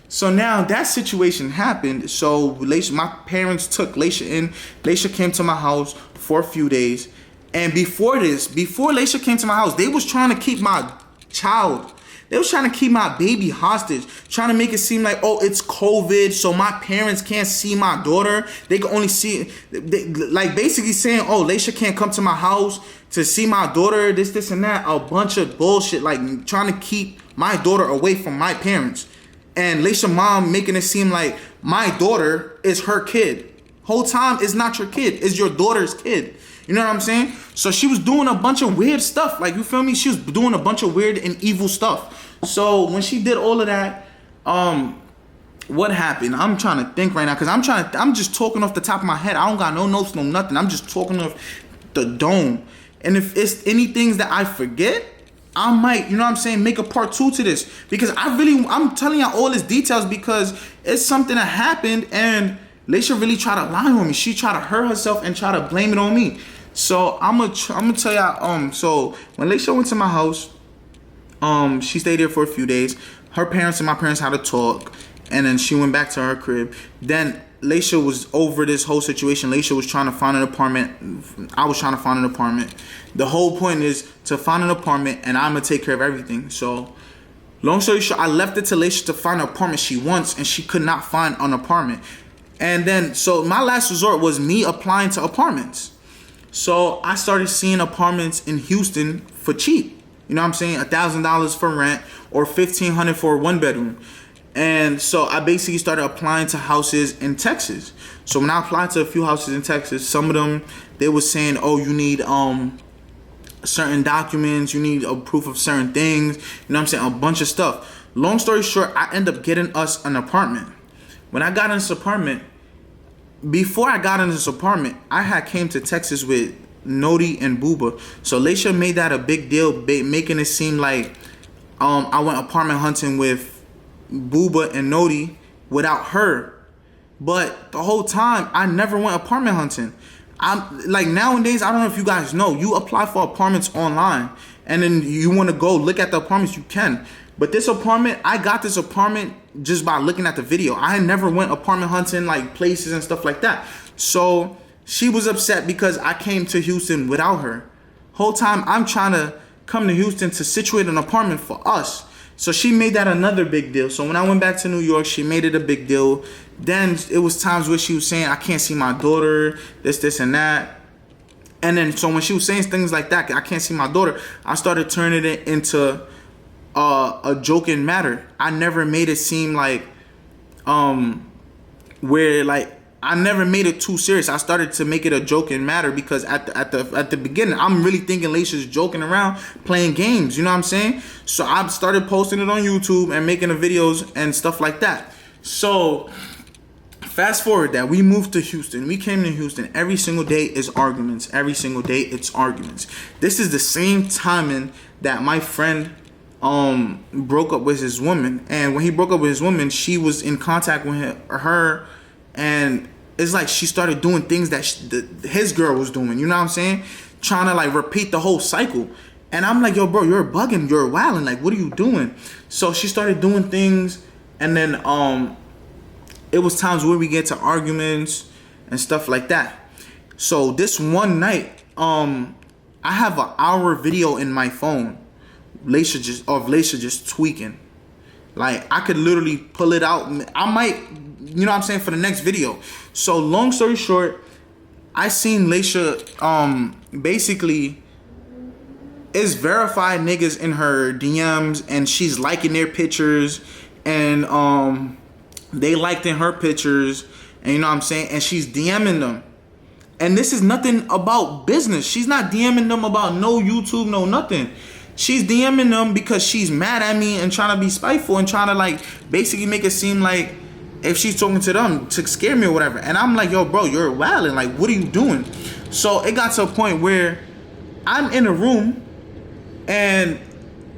So now that situation happened. So Laisha, my parents took Laisha in. Laisha came to my house for a few days. And before Laisha came to my house, they was trying to keep my child. They was trying to keep my baby hostage. Trying to make it seem like, oh, it's COVID, so my parents can't see my daughter. They can only see, like basically saying, oh, Laisha can't come to my house to see my daughter, this and that. A bunch of bullshit, like trying to keep my daughter away from my parents. And Laisha's mom making it seem like my daughter is her kid. Whole time, it's not your kid, it's your daughter's kid. You You know what I'm saying? So she was doing a bunch of weird stuff. Like, you feel me? She was doing a bunch of weird and evil stuff. So when she did all of that, what happened? I'm trying to think right now, because I'm just talking off the top of my head. I don't got no notes, no nothing. I'm just talking off the dome. And if it's any things that I forget, I might, you know what I'm saying, make a part 2 to this. Because I'm telling y'all all these details because it's something that happened and Laisha really tried to lie on me. She tried to hurt herself and try to blame it on me. So I'm gonna tell y'all, so when Laisha went to my house, she stayed there for a few days. Her parents and my parents had a talk, and then she went back to her crib. Then Laisha was over this whole situation. Laisha was trying to find an apartment. I was trying to find an apartment. The whole point is to find an apartment, and I'm gonna take care of everything. So, long story short, I left it to Laisha to find an apartment she wants, and she could not find an apartment. And then, so my last resort was me applying to apartments. So I started seeing apartments in Houston for cheap. You know what I'm saying? $1,000 for rent or $1,500 for a 1-bedroom. And so I basically started applying to houses in Texas. So when I applied to a few houses in Texas, some of them, they were saying, oh, you need certain documents, you need a proof of certain things. You know what I'm saying? A bunch of stuff. Long story short, I ended up getting us an apartment. When I got in this apartment, before I got in this apartment, I had came to Texas with Nodi and Booba. So Laisha made that a big deal, making it seem like I went apartment hunting with Booba and Nodi without her. But the whole time, I never went apartment hunting. I'm like, nowadays, I don't know if you guys know, you apply for apartments online, and then you want to go look at the apartments, you can. But this apartment, I got this apartment just by looking at the video. I never went apartment hunting, like places and stuff like that. So she was upset because I came to Houston without her. Whole time I'm trying to come to Houston to situate an apartment for us. So she made that another big deal. So when I went back to New York, she made it a big deal. Then it was times where she was saying, I can't see my daughter, this, and that. And then, so when she was saying things like that, I can't see my daughter, I started turning it into a joking matter. I never made it seem like, where like, I never made it too serious. I started to make it a joking matter because at the beginning, I'm really thinking Laisha's joking around, playing games. You know what I'm saying? So I started posting it on YouTube and making the videos and stuff like that. So fast forward that we moved to Houston. We came to Houston. Every single day is arguments. Every single day it's arguments. This is the same timing that my friend broke up with his woman. And when he broke up with his woman, she was in contact with her. And it's like she started doing things that his girl was doing. You know what I'm saying? Trying to like repeat the whole cycle. And I'm like, yo, bro, you're bugging. You're wilding. Like, what are you doing? So she started doing things. And then it was times where we get to arguments and stuff like that. So this one night, I have an hour video in my phone. Laisha just tweaking. Like, I could literally pull it out. I might, you know what I'm saying, for the next video. So long story short, I seen Laisha basically is verified niggas in her DMs, and she's liking their pictures, and they liked in her pictures, and you know what I'm saying, and she's DMing them. And this is nothing about business. She's not DMing them about no YouTube, no nothing. She's DMing them because she's mad at me and trying to be spiteful and trying to like basically make it seem like if she's talking to them to scare me or whatever. And I'm like, yo, bro, you're wilding. Like, what are you doing? So it got to a point where I'm in a room, and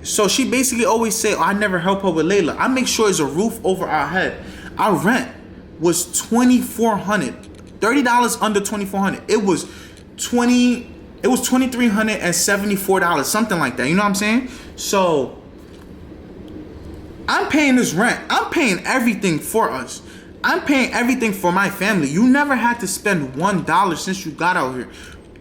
so she basically always say, oh, I never help her with Layla. I make sure it's a roof over our head. Our rent was $2,400, $30 under $2,400. It was $2,374, something like that. You know what I'm saying? So I'm paying this rent. I'm paying everything for us. I'm paying everything for my family. You never had to spend $1 since you got out here.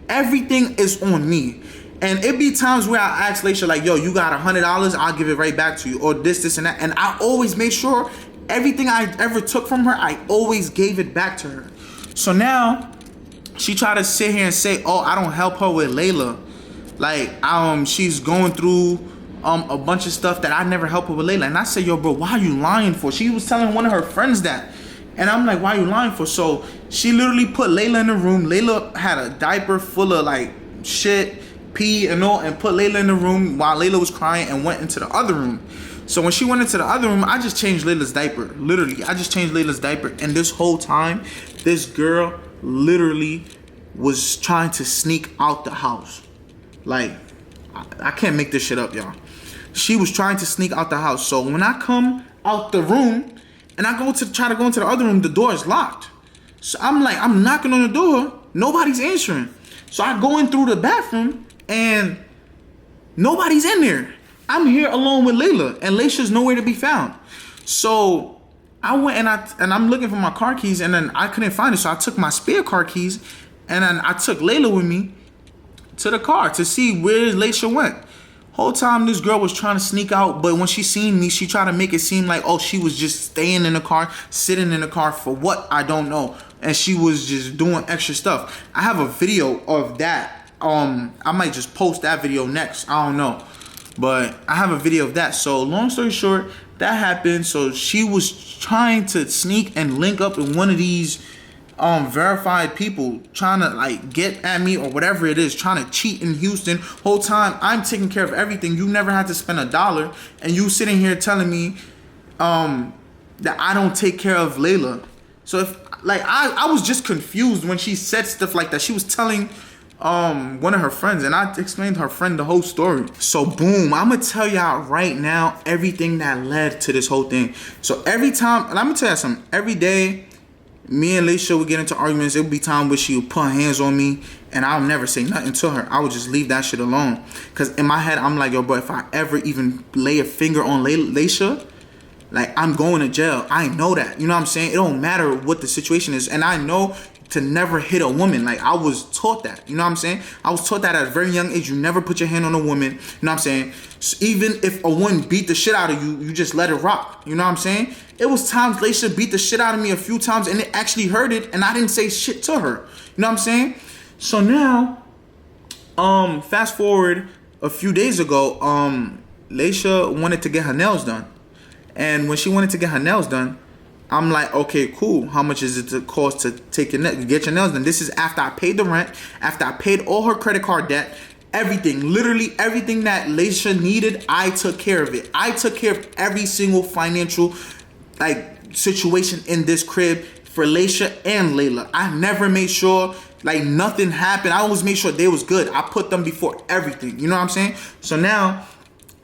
Everything is on me. And it be times where I ask Laisha, like, yo, you got $100, I'll give it right back to you. Or this, and that. And I always make sure everything I ever took from her, I always gave it back to her. So now she tried to sit here and say, oh, I don't help her with Layla. Like, she's going through a bunch of stuff that I never help her with Layla. And I said, yo, bro, why are you lying for? She was telling one of her friends that. And I'm like, why are you lying for? So she literally put Layla in the room. Layla had a diaper full of like shit, pee and all, and put Layla in the room while Layla was crying and went into the other room. So when she went into the other room, I just changed Layla's diaper. Literally, I just changed Layla's diaper. And this whole time, this girl literally was trying to sneak out the house. Like, I can't make this shit up, y'all. She was trying to sneak out the house. So when I come out the room and I try to go into the other room, the door is locked. So I'm like, I'm knocking on the door. Nobody's answering. So I go in through the bathroom and nobody's in there. I'm here alone with Layla and Laysha's nowhere to be found. So I went and I'm looking for my car keys, and then I couldn't find it. So I took my spare car keys and then I took Layla with me to the car to see where Laysha went. Whole time this girl was trying to sneak out, but when she seen me, she tried to make it seem like, oh, she was just staying in the car, sitting in the car for what, I don't know. And she was just doing extra stuff. I have a video of that. I might just post that video next. I don't know. But I have a video of that. So long story short, that happened. So she was trying to sneak and link up with one of these verified people, trying to like get at me or whatever it is, trying to cheat in Houston. Whole time I'm taking care of everything. You never had to spend $1, and you sitting here telling me that I don't take care of Layla. So if like I was just confused when she said stuff like that. She was telling one of her friends, and I explained to her friend the whole story. So boom, I'm gonna tell y'all right now everything that led to this whole thing. So every time, and I'm gonna tell you something, every day me and Laysha would get into arguments. It would be time where she would put her hands on me and I'll never say nothing to her. I would just leave that shit alone. Cause in my head, I'm like, yo, bro, if I ever even lay a finger on Laysha, like, I'm going to jail. I know that. You know what I'm saying? It don't matter what the situation is. And I know to never hit a woman. Like, I was taught that. You know what I'm saying? I was taught that at a very young age. You never put your hand on a woman. You know what I'm saying? So even if a woman beat the shit out of you, you just let it rock. You know what I'm saying? It was times Laysha beat the shit out of me a few times and it actually hurted and I didn't say shit to her. You know what I'm saying? So now, fast forward a few days ago, Laysha wanted to get her nails done. And when she wanted to get her nails done, I'm like, okay, cool. How much is it to cost to get your nails done? This is after I paid the rent, after I paid all her credit card debt, everything, literally everything that Laysha needed, I took care of it. I took care of every single financial situation in this crib for Laysha and Layla. I never made sure nothing happened. I always made sure they was good. I put them before everything. You know what I'm saying? So now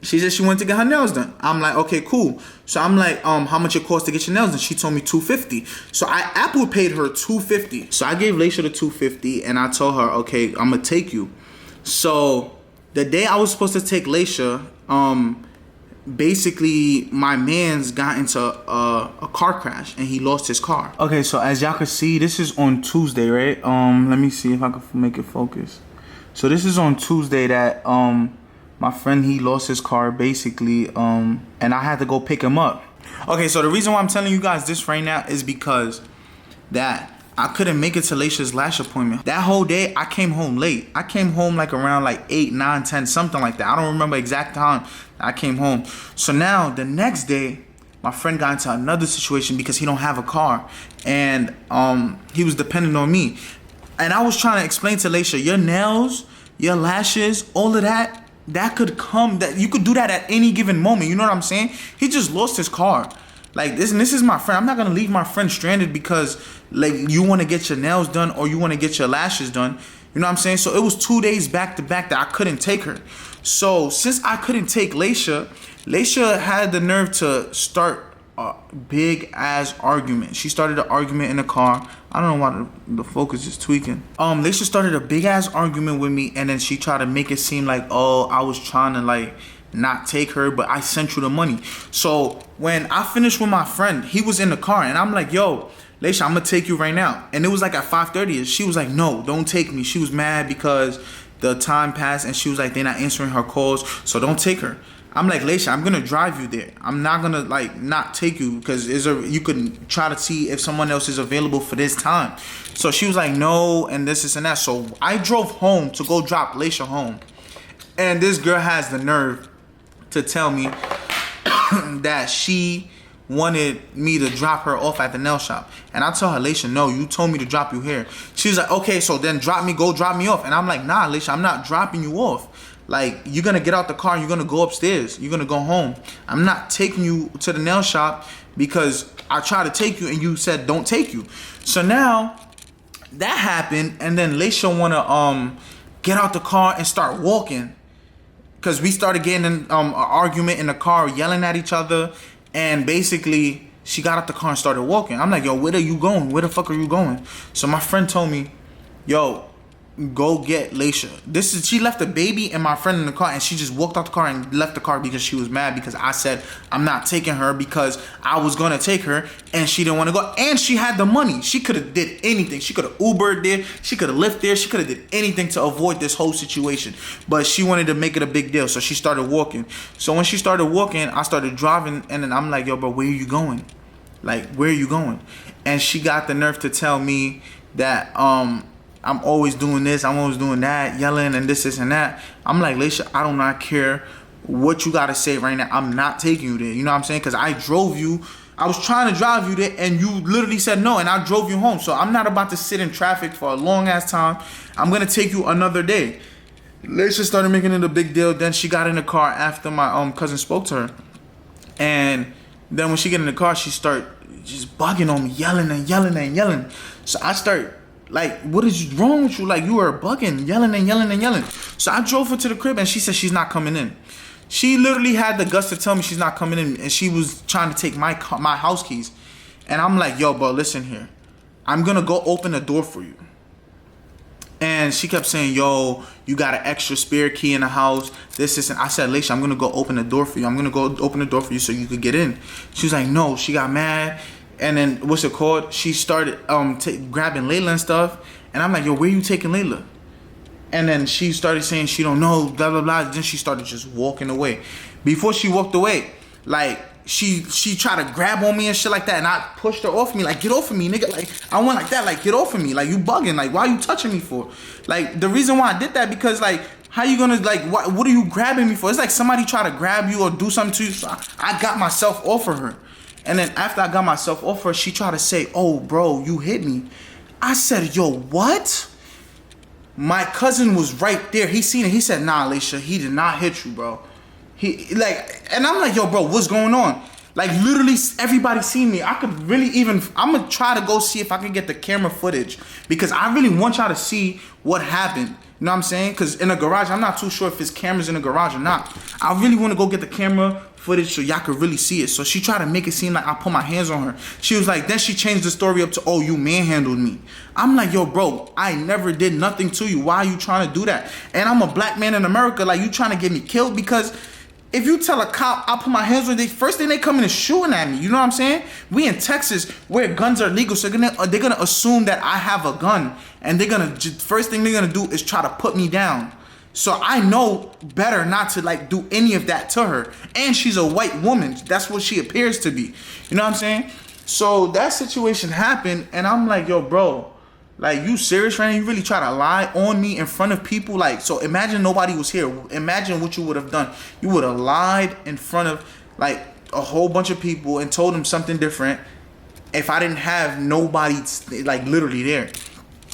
she said she wanted to get her nails done. I'm like, okay, cool. So I'm like, how much it costs to get your nails done? She told me $250. So I Apple paid her $250. So I gave Laysha the $250 and I told her, okay, I'm gonna take you. So the day I was supposed to take Laysha, basically my man's got into a car crash and he lost his car. Okay, so as y'all can see, this is on Tuesday, right? Let me see if I can make it focus. So this is on Tuesday that my friend, he lost his car basically, and I had to go pick him up. Okay, so the reason why I'm telling you guys this right now is because that I couldn't make it to Laysha's lash appointment. That whole day, I came home late. I came home around 8, 9, 10, something like that. I don't remember exact time I came home. So now, the next day, my friend got into another situation because he don't have a car. And he was dependent on me. And I was trying to explain to Laysha, your nails, your lashes, all of that, that could come, that you could do that at any given moment. You know what I'm saying? He just lost his car. This is my friend. I'm not gonna leave my friend stranded because you want to get your nails done or you want to get your lashes done. You know what I'm saying? So it was 2 days back to back that I couldn't take her. So since I couldn't take Laysha had the nerve to start a big ass argument. She started an argument in the car. I don't know why the focus is tweaking. Laysha started a big ass argument with me, and then she tried to make it seem like, oh, I was trying to not take her, but I sent you the money. So when I finished with my friend, he was in the car, and I'm like, yo, Laysha, I'm gonna take you right now. And it was at 5:30. She was like, no, don't take me. She was mad because the time passed, and she was like, they're not answering her calls, so don't take her. I'm like, Laysha, I'm gonna drive you there. I'm not gonna not take you because you could try to see if someone else is available for this time. So she was like, no, and this and that. So I drove home to go drop Laysha home, and this girl has the nerve to tell me that she wanted me to drop her off at the nail shop. And I tell her, Laisha, no, you told me to drop you here. She's like, okay, so then go drop me off. And I'm like, nah, Laisha, I'm not dropping you off. Like, you're gonna get out the car and you're gonna go upstairs. You're gonna go home. I'm not taking you to the nail shop because I tried to take you and you said don't take you. So now that happened, and then Laisha wanna get out the car and start walking. Cause we started getting in an argument in the car, yelling at each other, and basically she got out the car and started walking. I'm like, yo, where are you going? Where the fuck are you going? So my friend told me, yo, go get Laisha. She left a baby and my friend in the car, and she just walked out the car and left the car because she was mad because I said I'm not taking her because I was gonna take her and she didn't want to go, and she had the money. She could have did anything. She could have Ubered there, she could have Lyft there, she could have did anything to avoid this whole situation, but she wanted to make it a big deal, so she started walking. So when she started walking, I started driving, and then I'm like, yo, bro, where are you going? Like, where are you going? And she got the nerve to tell me that I'm always doing this, I'm always doing that, yelling and this and that. I'm like, Laisha, I do not care what you gotta say right now. I'm not taking you there. You know what I'm saying? Because I drove you. I was trying to drive you there and you literally said no, and I drove you home. So I'm not about to sit in traffic for a long ass time. I'm gonna take you another day. Laisha started making it a big deal. Then she got in the car after my cousin spoke to her. And then when she get in the car, she start just bugging on me, yelling and yelling and yelling. So I start like, what is wrong with you? Like, you are bugging, yelling and yelling and yelling. So I drove her to the crib and she said she's not coming in. She literally had the guts to tell me she's not coming in, and she was trying to take my house keys. And I'm like, yo, bro, listen here. I'm gonna go open the door for you. And she kept saying, yo, you got an extra spare key in the house, this, and I said, Laisha, I'm gonna go open the door for you. I'm gonna go open the door for you so you could get in. She was like, no. She got mad. And then, what's it called? She started grabbing Layla and stuff. And I'm like, yo, where you taking Layla? And then she started saying she don't know, blah, blah, blah. Then she started just walking away. Before she walked away, like, she tried to grab on me and shit like that. And I pushed her off me, like, get off of me, nigga. Like, I went like that, like, get off of me. Like, you bugging. Like, why are you touching me for? Like, the reason why I did that, because, like, how you gonna, like, what are you grabbing me for? It's like somebody try to grab you or do something to you. So I got myself off of her. And then after I got myself off her, she tried to say, oh, bro, you hit me. I said, yo, what? My cousin was right there. He seen it. He said, nah, Laisha, he did not hit you, bro. And I'm like, yo, bro, what's going on? Like, literally, everybody seen me. I could really I'm going to try to go see if I can get the camera footage, because I really want y'all to see what happened. You know what I'm saying? Because in the garage, I'm not too sure if it's cameras in the garage or not. I really want to go get the camera footage so y'all could really see it. So she tried to make it seem like I put my hands on her. She was like, then she changed the story up to, oh, you manhandled me. I'm like, yo, bro, I never did nothing to you. Why are you trying to do that? And I'm a black man in America. Like, you trying to get me killed? Because if you tell a cop I put my hands on them, first thing they come in is shooting at me. You know what I'm saying? We in Texas where guns are legal, so they're gonna assume that I have a gun, and first thing they're gonna do is try to put me down. So I know better not to, like, do any of that to her. And she's a white woman. That's what she appears to be. You know what I'm saying? So that situation happened, and I'm like, yo, bro, like, you serious right now? You really try to lie on me in front of people? Like, so imagine nobody was here. Imagine what you would have done. You would have lied in front of, like, a whole bunch of people and told them something different if I didn't have nobody, like, literally there.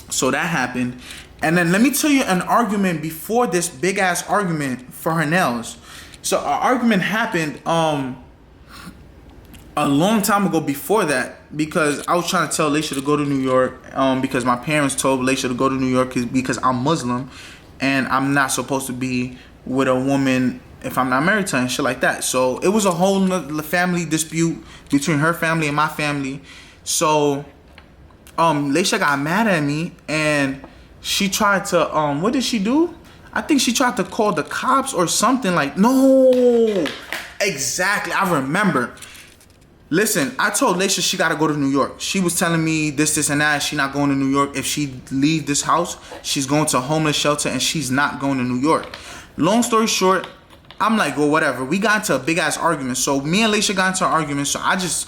So that happened. And then let me tell you an argument before this big ass argument for her nails. So our argument happened a long time ago before that, because I was trying to tell Laisha to go to New York because my parents told Laisha to go to New York because I'm Muslim and I'm not supposed to be with a woman if I'm not married to her and shit like that. So it was a whole family dispute between her family and my family. So Laisha got mad at me and she tried to what did she do? I think she tried to call the cops or something. Like, no, exactly, I remember. Listen, I told Laisha she gotta go to New York. She was telling me this and that. She not going to New York. If she leave this house, she's going to a homeless shelter and she's not going to New York. Long story short, I'm like, well, whatever. We got into a big ass argument. So me and Laisha got into an argument. So I just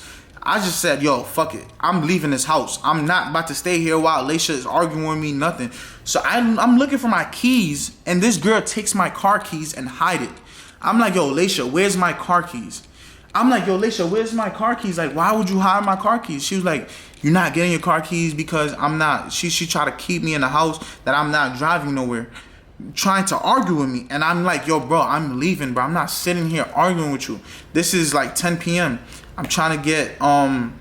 said, yo, fuck it. I'm leaving this house. I'm not about to stay here while Laisha is arguing with me, nothing. So I'm looking for my keys, and this girl takes my car keys and hide it. I'm like, yo, Laisha, where's my car keys? I'm like, yo, Laisha, where's my car keys? Like, why would you hide my car keys? She was like, you're not getting your car keys because I'm not. She tried to keep me in the house that I'm not driving nowhere, trying to argue with me. And I'm like, yo, bro, I'm leaving, bro. I'm not sitting here arguing with you. This is like 10 p.m. I'm trying to get I'm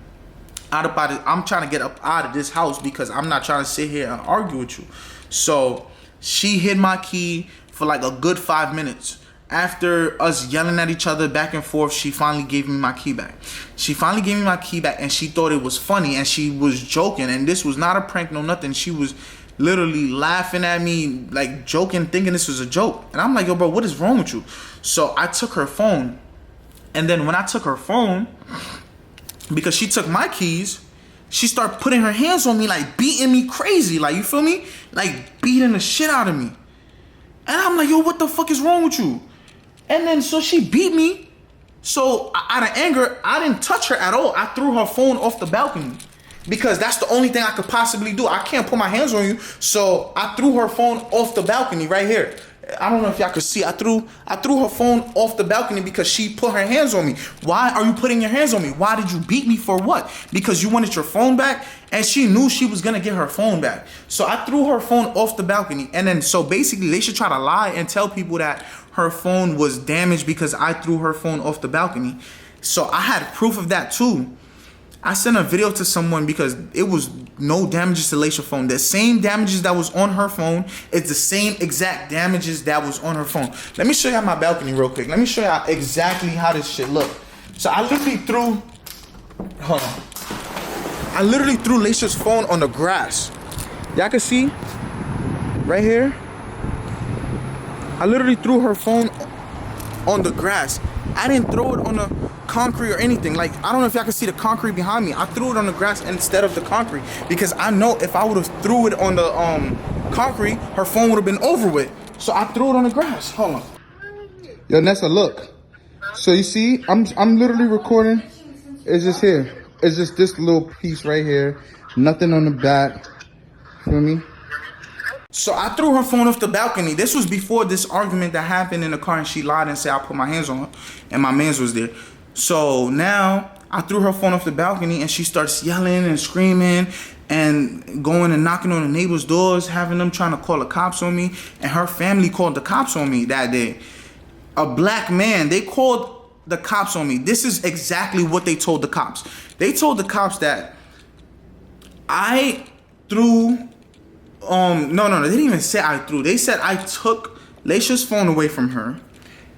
trying to get up out of this house because I'm not trying to sit here and argue with you. So she hid my key for like a good 5 minutes. After us yelling at each other back and forth, she finally gave me my key back. She finally gave me my key back, and she thought it was funny, and she was joking. And this was not a prank, no nothing. She was literally laughing at me, like joking, thinking this was a joke. And I'm like, yo, bro, what is wrong with you? So I took her phone. And then when I took her phone, because she took my keys, she started putting her hands on me, like beating me crazy. Like, you feel me? Like beating the shit out of me. And I'm like, yo, what the fuck is wrong with you? And then so she beat me. So out of anger, I didn't touch her at all. I threw her phone off the balcony because that's the only thing I could possibly do. I can't put my hands on you. So I threw her phone off the balcony right here. I don't know if y'all could see. I threw her phone off the balcony because she put her hands on me. Why are you putting your hands on me? Why did you beat me for what? Because you wanted your phone back, and she knew she was gonna get her phone back. So I threw her phone off the balcony, and then so basically they should try to lie and tell people that her phone was damaged because I threw her phone off the balcony. So I had proof of that too. I sent a video to someone because it was no damages to Laisha's phone. The same damages that was on her phone is the same exact damages that was on her phone. Let me show y'all my balcony real quick. Let me show y'all exactly how this shit look. So I literally threw, hold on. I literally threw Laisha's phone on the grass. Y'all can see right here. I literally threw her phone on the grass. I didn't throw it on the concrete or anything. Like, I don't know if y'all can see the concrete behind me. I threw it on the grass instead of the concrete because I know if I would have threw it on the concrete, her phone would have been over with. So I threw it on the grass. Hold on. Yo, Nessa, look. So you see, I'm literally recording. It's just here. It's just this little piece right here. Nothing on the back. Feel me? So I threw her phone off the balcony. This was before this argument that happened in the car, and she lied and said I put my hands on her and my mans was there. So now I threw her phone off the balcony, and she starts yelling and screaming and going and knocking on the neighbors' doors, having them trying to call the cops on me. And her family called the cops on me that day. A black man, they called the cops on me. This is exactly what they told the cops. They told the cops that I threw... No, they didn't even say I threw. They said I took Laisha's phone away from her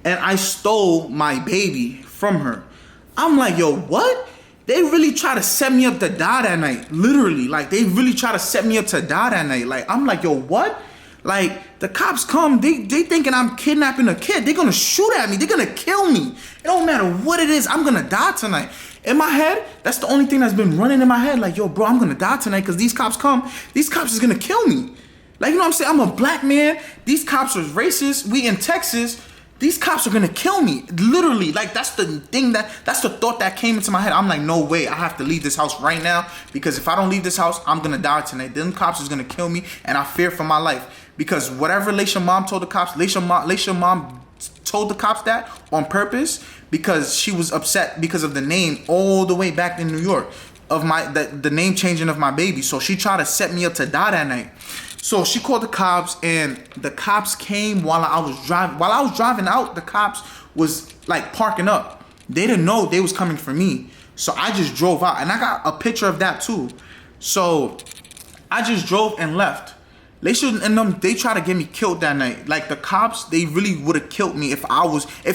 and I stole my baby from her. I'm like, yo, what? They really try to set me up to die that night. Literally, like, they really try to set me up to die that night. Like, I'm like, yo, what? Like, the cops come, they thinking I'm kidnapping a kid. They're gonna shoot at me. They're gonna kill me. It don't matter what it is. I'm gonna die tonight. In my head, that's the only thing that's been running in my head. Like, yo, bro, I'm gonna die tonight because these cops come. These cops is gonna kill me. Like, you know what I'm saying? I'm a black man. These cops are racist. We in Texas. These cops are gonna kill me. Literally, like, that's the thing that's the thought that came into my head. I'm like, no way. I have to leave this house right now because if I don't leave this house, I'm gonna die tonight. Them cops is gonna kill me, and I fear for my life because whatever Laisha's mom told the cops, Laisha's mom told the cops that on purpose because she was upset because of the name all the way back in New York of the name changing of my baby. So she tried to set me up to die that night. So she called the cops, and the cops came while I was driving. While I was driving out, the cops was like parking up. They didn't know they was coming for me. So I just drove out, and I got a picture of that too. So I just drove and left. They tried to get me killed that night. Like, the cops, they really would have killed me if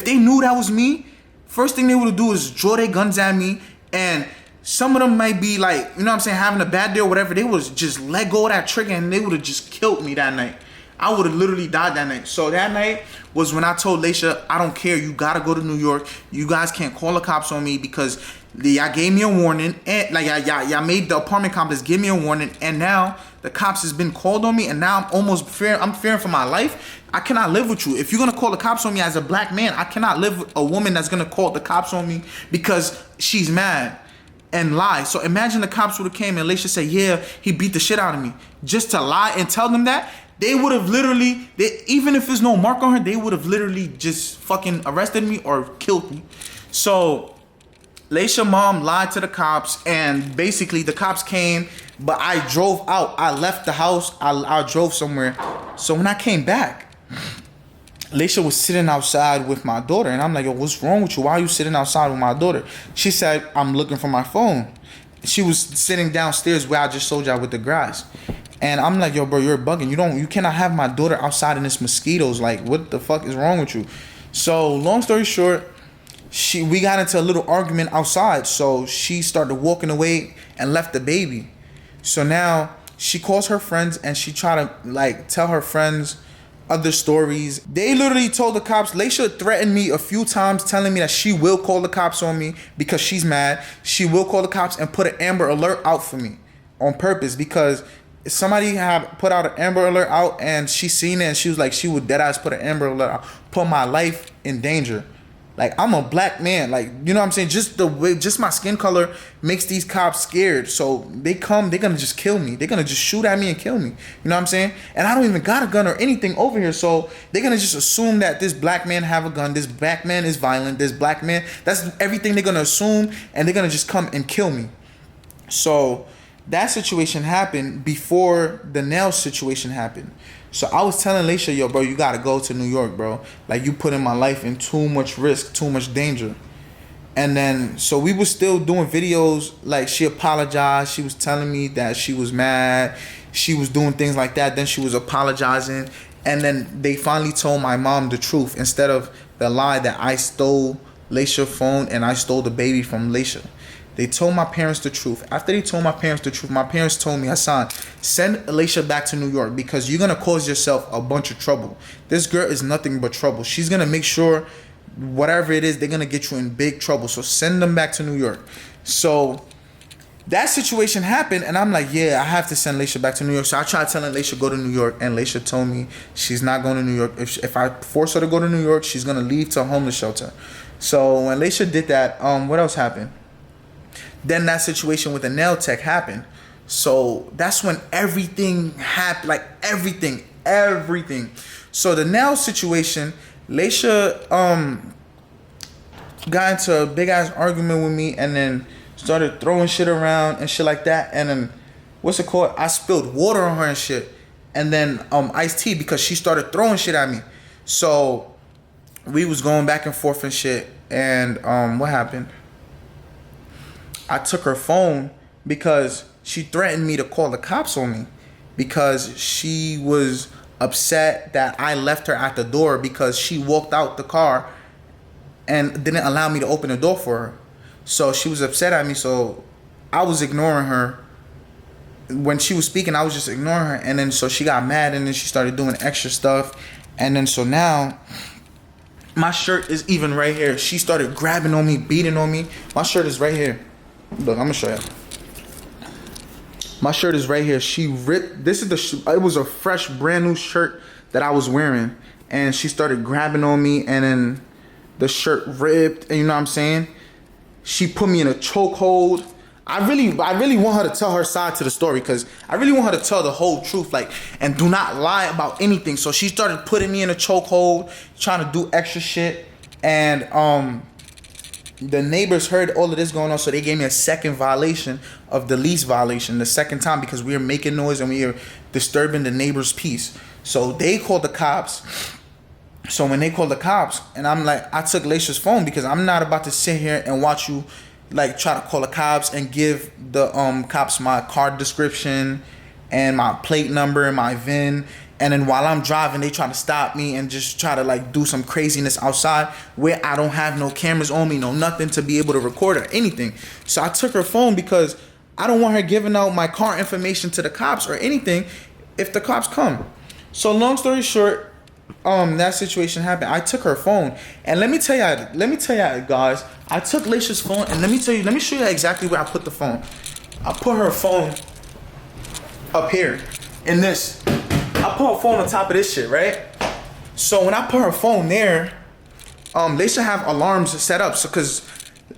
they knew that was me. First thing they would do is draw their guns at me, and some of them might be like, you know what I'm saying, having a bad day or whatever. They would just let go of that trigger, and they would have just killed me that night. I would have literally died that night. So that night was when I told Laisha, I don't care. You got to go to New York. You guys can't call the cops on me because y'all gave me a warning. And like, y'all made the apartment complex give me a warning. And now the cops has been called on me. And now I'm fearing for my life. I cannot live with you. If you're going to call the cops on me as a black man, I cannot live with a woman that's going to call the cops on me because she's mad and lie. So imagine the cops would have came and Laisha said, yeah, he beat the shit out of me. Just to lie and tell them that, they would have literally, even if there's no mark on her, they would have literally just fucking arrested me or killed me. So Laisha mom lied to the cops, and basically the cops came, but I drove out. I left the house. I drove somewhere. So when I came back, Laisha was sitting outside with my daughter, and I'm like, yo, what's wrong with you? Why are you sitting outside with my daughter? She said, I'm looking for my phone. She was sitting downstairs where I just showed y'all with the grass. And I'm like, yo, bro, you're bugging. You cannot have my daughter outside in this mosquitoes. Like, what the fuck is wrong with you? So long story short, we got into a little argument outside. So she started walking away and left the baby. So now she calls her friends and she tried to like tell her friends other stories. They literally told the cops. Laisha threatened me a few times, telling me that she will call the cops on me because she's mad. She will call the cops and put an Amber Alert out for me on purpose, because somebody had put out an Amber Alert out and she seen it, and she was like, she would deadass put an Amber Alert out, put my life in danger. Like, I'm a black man, like, you know what I'm saying? Just the way, just my skin color makes these cops scared. So they come, they're gonna just kill me. They're gonna just shoot at me and kill me. You know what I'm saying? And I don't even got a gun or anything over here. So they're gonna just assume that this black man have a gun. This black man is violent. This black man, that's everything they're gonna assume. And they're gonna just come and kill me. So that situation happened before the nail situation happened. So I was telling Laisha, yo, bro, you gotta go to New York, bro. Like, you putting my life in too much risk, too much danger. And then, so we were still doing videos. Like, she apologized. She was telling me that she was mad. She was doing things like that. Then she was apologizing. And then they finally told my mom the truth, instead of the lie that I stole Laisha's phone and I stole the baby from Laisha. They told my parents the truth. After they told my parents the truth, my parents told me, Hassan, send Laisha back to New York, because you're going to cause yourself a bunch of trouble. This girl is nothing but trouble. She's going to make sure whatever it is, they're going to get you in big trouble. So send them back to New York. So that situation happened, and I'm like, yeah, I have to send Laisha back to New York. So I tried telling Laisha go to New York, and Laisha told me she's not going to New York. If I force her to go to New York, she's going to leave to a homeless shelter. So when Laisha did that, what else happened? Then that situation with the nail tech happened. So that's when everything happened, like everything. So the nail situation, Laisha got into a big ass argument with me, and then started throwing shit around and shit like that. And then, what's it called? I spilled water on her and shit. And then iced tea, because she started throwing shit at me. So we was going back and forth and shit. And what happened? I took her phone because she threatened me to call the cops on me, because she was upset that I left her at the door, because she walked out the car and didn't allow me to open the door for her. So she was upset at me. So I was ignoring her. When she was speaking, I was just ignoring her. And then so she got mad, and then she started doing extra stuff. And then so now my shirt is even right here. She started grabbing on me, beating on me. My shirt is right here. Look, I'm gonna show you. My shirt is right here. She ripped. This is it was a fresh, brand new shirt that I was wearing, and she started grabbing on me, and then the shirt ripped. And you know what I'm saying? She put me in a chokehold. I really want her to tell her side to the story, because I really want her to tell the whole truth, like, and do not lie about anything. So she started putting me in a chokehold, trying to do extra shit, and the neighbors heard all of this going on, so they gave me a second violation of the lease violation, the second time, because we were making noise and we were disturbing the neighbor's peace. So they called the cops. So when they called the cops, and I'm like, I took Laisha's phone, because I'm not about to sit here and watch you like try to call the cops and give the cops my card description and my plate number and my VIN. And then while I'm driving, they try to stop me and just try to like do some craziness outside where I don't have no cameras on me, no nothing to be able to record or anything. So I took her phone, because I don't want her giving out my car information to the cops or anything if the cops come. So long story short, that situation happened. I took her phone, and let me tell you guys, I took Laisha's phone, and let me show you exactly where I put the phone. I put her phone up here in this. I put her phone on top of this shit, right? So when I put her phone there, they should have alarms set up. So cause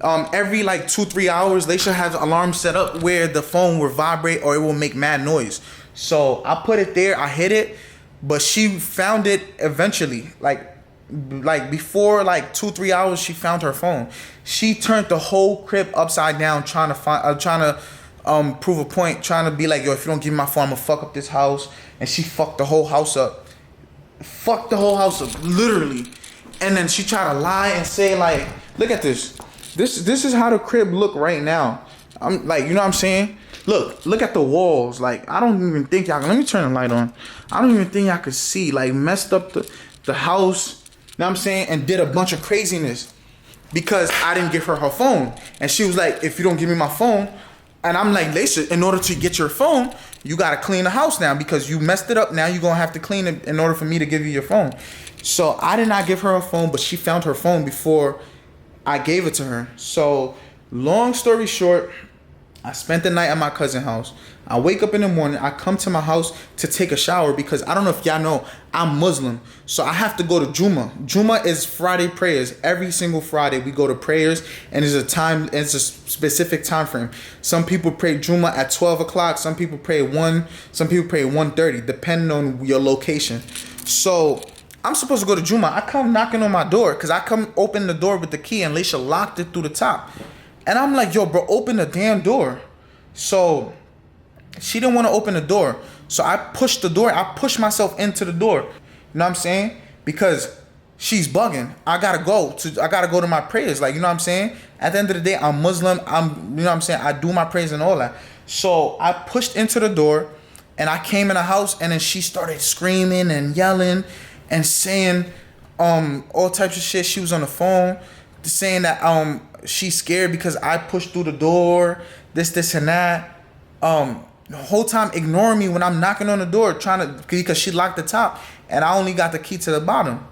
every like 2-3 hours, they should have alarms set up where the phone will vibrate or it will make mad noise. So I put it there, I hit it, but she found it eventually. Like like before like 2-3 hours she found her phone. She turned the whole crib upside down trying to prove a point, trying to be like, yo, if you don't give me my phone, I'm gonna fuck up this house. And she fucked the whole house up. Fucked the whole house up, literally. And then she tried to lie and say like, look at this. This is how the crib look right now. I'm like, you know what I'm saying? Look at the walls. Like, I don't even think y'all, let me turn the light on. I don't even think y'all could see. Like, messed up the house, you know what I'm saying? And did a bunch of craziness because I didn't give her phone. And she was like, if you don't give me my phone, and I'm like, Leisha, in order to get your phone, you gotta clean the house now because you messed it up. Now you're gonna have to clean it in order for me to give you your phone. So I did not give her a phone, but she found her phone before I gave it to her. So long story short, I spent the night at my cousin's house. I wake up in the morning. I come to my house to take a shower because I don't know if y'all know, I'm Muslim. So I have to go to Juma. Juma is Friday prayers. Every single Friday we go to prayers, and it's a specific time frame. Some people pray Juma at 12 o'clock. Some people pray 1. Some people pray 1:30, depending on your location. So I'm supposed to go to Juma. I come knocking on my door because I come open the door with the key and Leisha locked it through the top. And I'm like, yo, bro, open the damn door. So she didn't want to open the door. So I pushed the door. I pushed myself into the door. You know what I'm saying? Because she's bugging. I gotta go to my prayers. Like, you know what I'm saying? At the end of the day, I'm Muslim. You know what I'm saying? I do my prayers and all that. So I pushed into the door and I came in the house, and then she started screaming and yelling and saying all types of shit. She was on the phone saying that she's scared because I pushed through the door, this and that. The whole time ignoring me when I'm knocking on the door, because she locked the top and I only got the key to the bottom.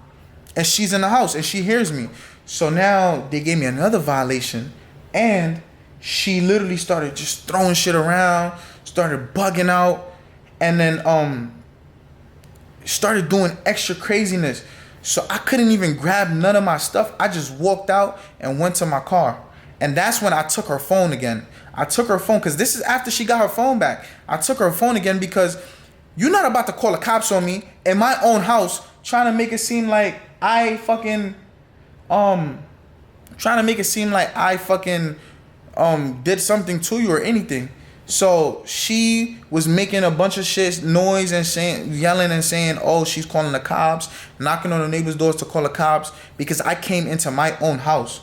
And she's in the house and she hears me. So now they gave me another violation, and she literally started just throwing shit around, started bugging out, and then started doing extra craziness. So I couldn't even grab none of my stuff. I just walked out and went to my car. And that's when I took her phone again. I took her phone because this is after she got her phone back. I took her phone again because you're not about to call the cops on me in my own house trying to make it seem like I fucking did something to you or anything. So she was making a bunch of shit, noise and yelling and saying, oh, she's calling the cops, knocking on the neighbors' doors to call the cops because I came into my own house.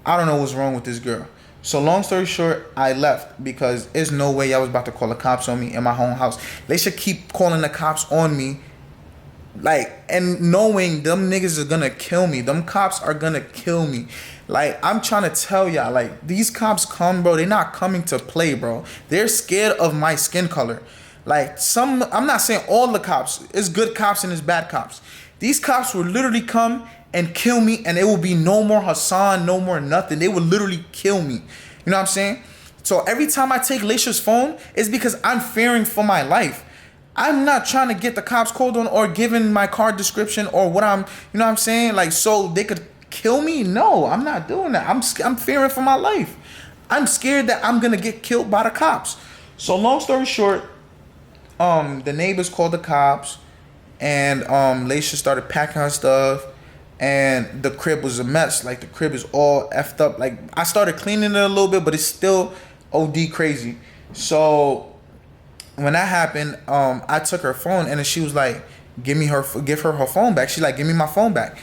I don't know what's wrong with this girl. So long story short, I left because there's no way I was about to call the cops on me in my own house. They should keep calling the cops on me, like, and knowing them niggas are gonna kill me. Them cops are gonna kill me. Like, I'm trying to tell y'all, like, these cops come, bro. They're not coming to play, bro. They're scared of my skin color. Like, I'm not saying all the cops. It's good cops and it's bad cops. These cops will literally come and kill me, and it will be no more Hassan, no more nothing. They will literally kill me. You know what I'm saying? So every time I take Leisha's phone, it's because I'm fearing for my life. I'm not trying to get the cops called on or giving my car description or what you know what I'm saying? Like, so they could kill me? No, I'm not doing that. I'm fearing for my life. I'm scared that I'm gonna get killed by the cops. So long story short, the neighbors called the cops, and Leisha started packing her stuff, and the crib was a mess. Like, the crib is all effed up. Like, I started cleaning it a little bit, but it's still OD crazy. So when that happened, I took her phone, and then she was like, give her her phone back. She's like, give me my phone back.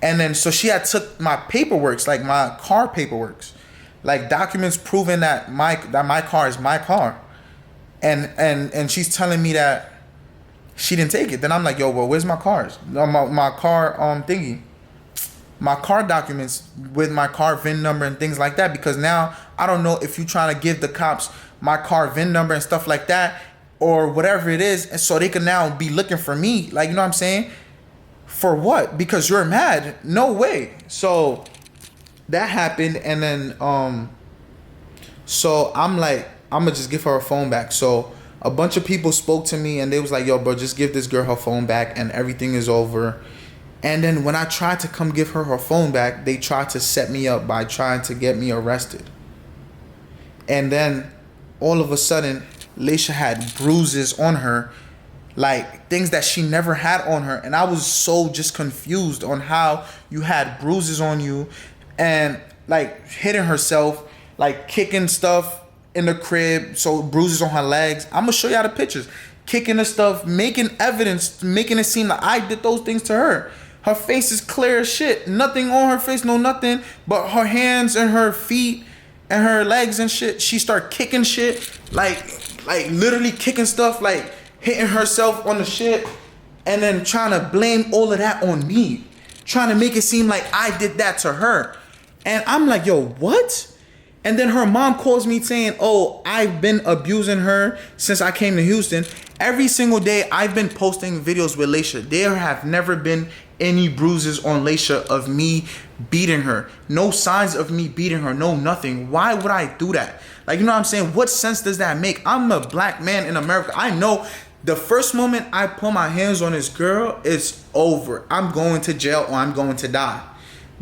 And then so she had took my paperwork, like my car paperwork, like documents proving that my car is my car. And she's telling me that she didn't take it. Then I'm like, yo, well, where's my cars? My car thingy. My car documents with my car VIN number and things like that, because now I don't know if you're trying to give the cops my car VIN number and stuff like that or whatever it is, and so they can now be looking for me. Like, you know what I'm saying? For what? Because you're mad? No way. So that happened, and then so I'm like, I'm gonna just give her phone back. So a bunch of people spoke to me, and they was like, yo, bro, just give this girl her phone back and everything is over. And then when I tried to come give her phone back, they tried to set me up by trying to get me arrested. And then all of a sudden, Leisha had bruises on her. like things that she never had on her. And I was so just confused on how you had bruises on you and like hitting herself, like kicking stuff in the crib, so bruises on her legs. I'm gonna show y'all the pictures. Kicking the stuff, making evidence, making it seem like I did those things to her. Her face is clear as shit. Nothing on her face, no nothing. But her hands and her feet and her legs and shit, she start kicking shit. Like literally kicking stuff, like hitting herself on the shit. And then trying to blame all of that on me. Trying to make it seem like I did that to her. And I'm like, yo, what? And then her mom calls me saying, oh, I've been abusing her since I came to Houston. Every single day I've been posting videos with Laisha. There have never been any bruises on Laisha of me beating her. No signs of me beating her. No nothing. Why would I do that? Like, you know what I'm saying? What sense does that make? I'm a black man in America. I know the first moment I put my hands on this girl, it's over. I'm going to jail or I'm going to die.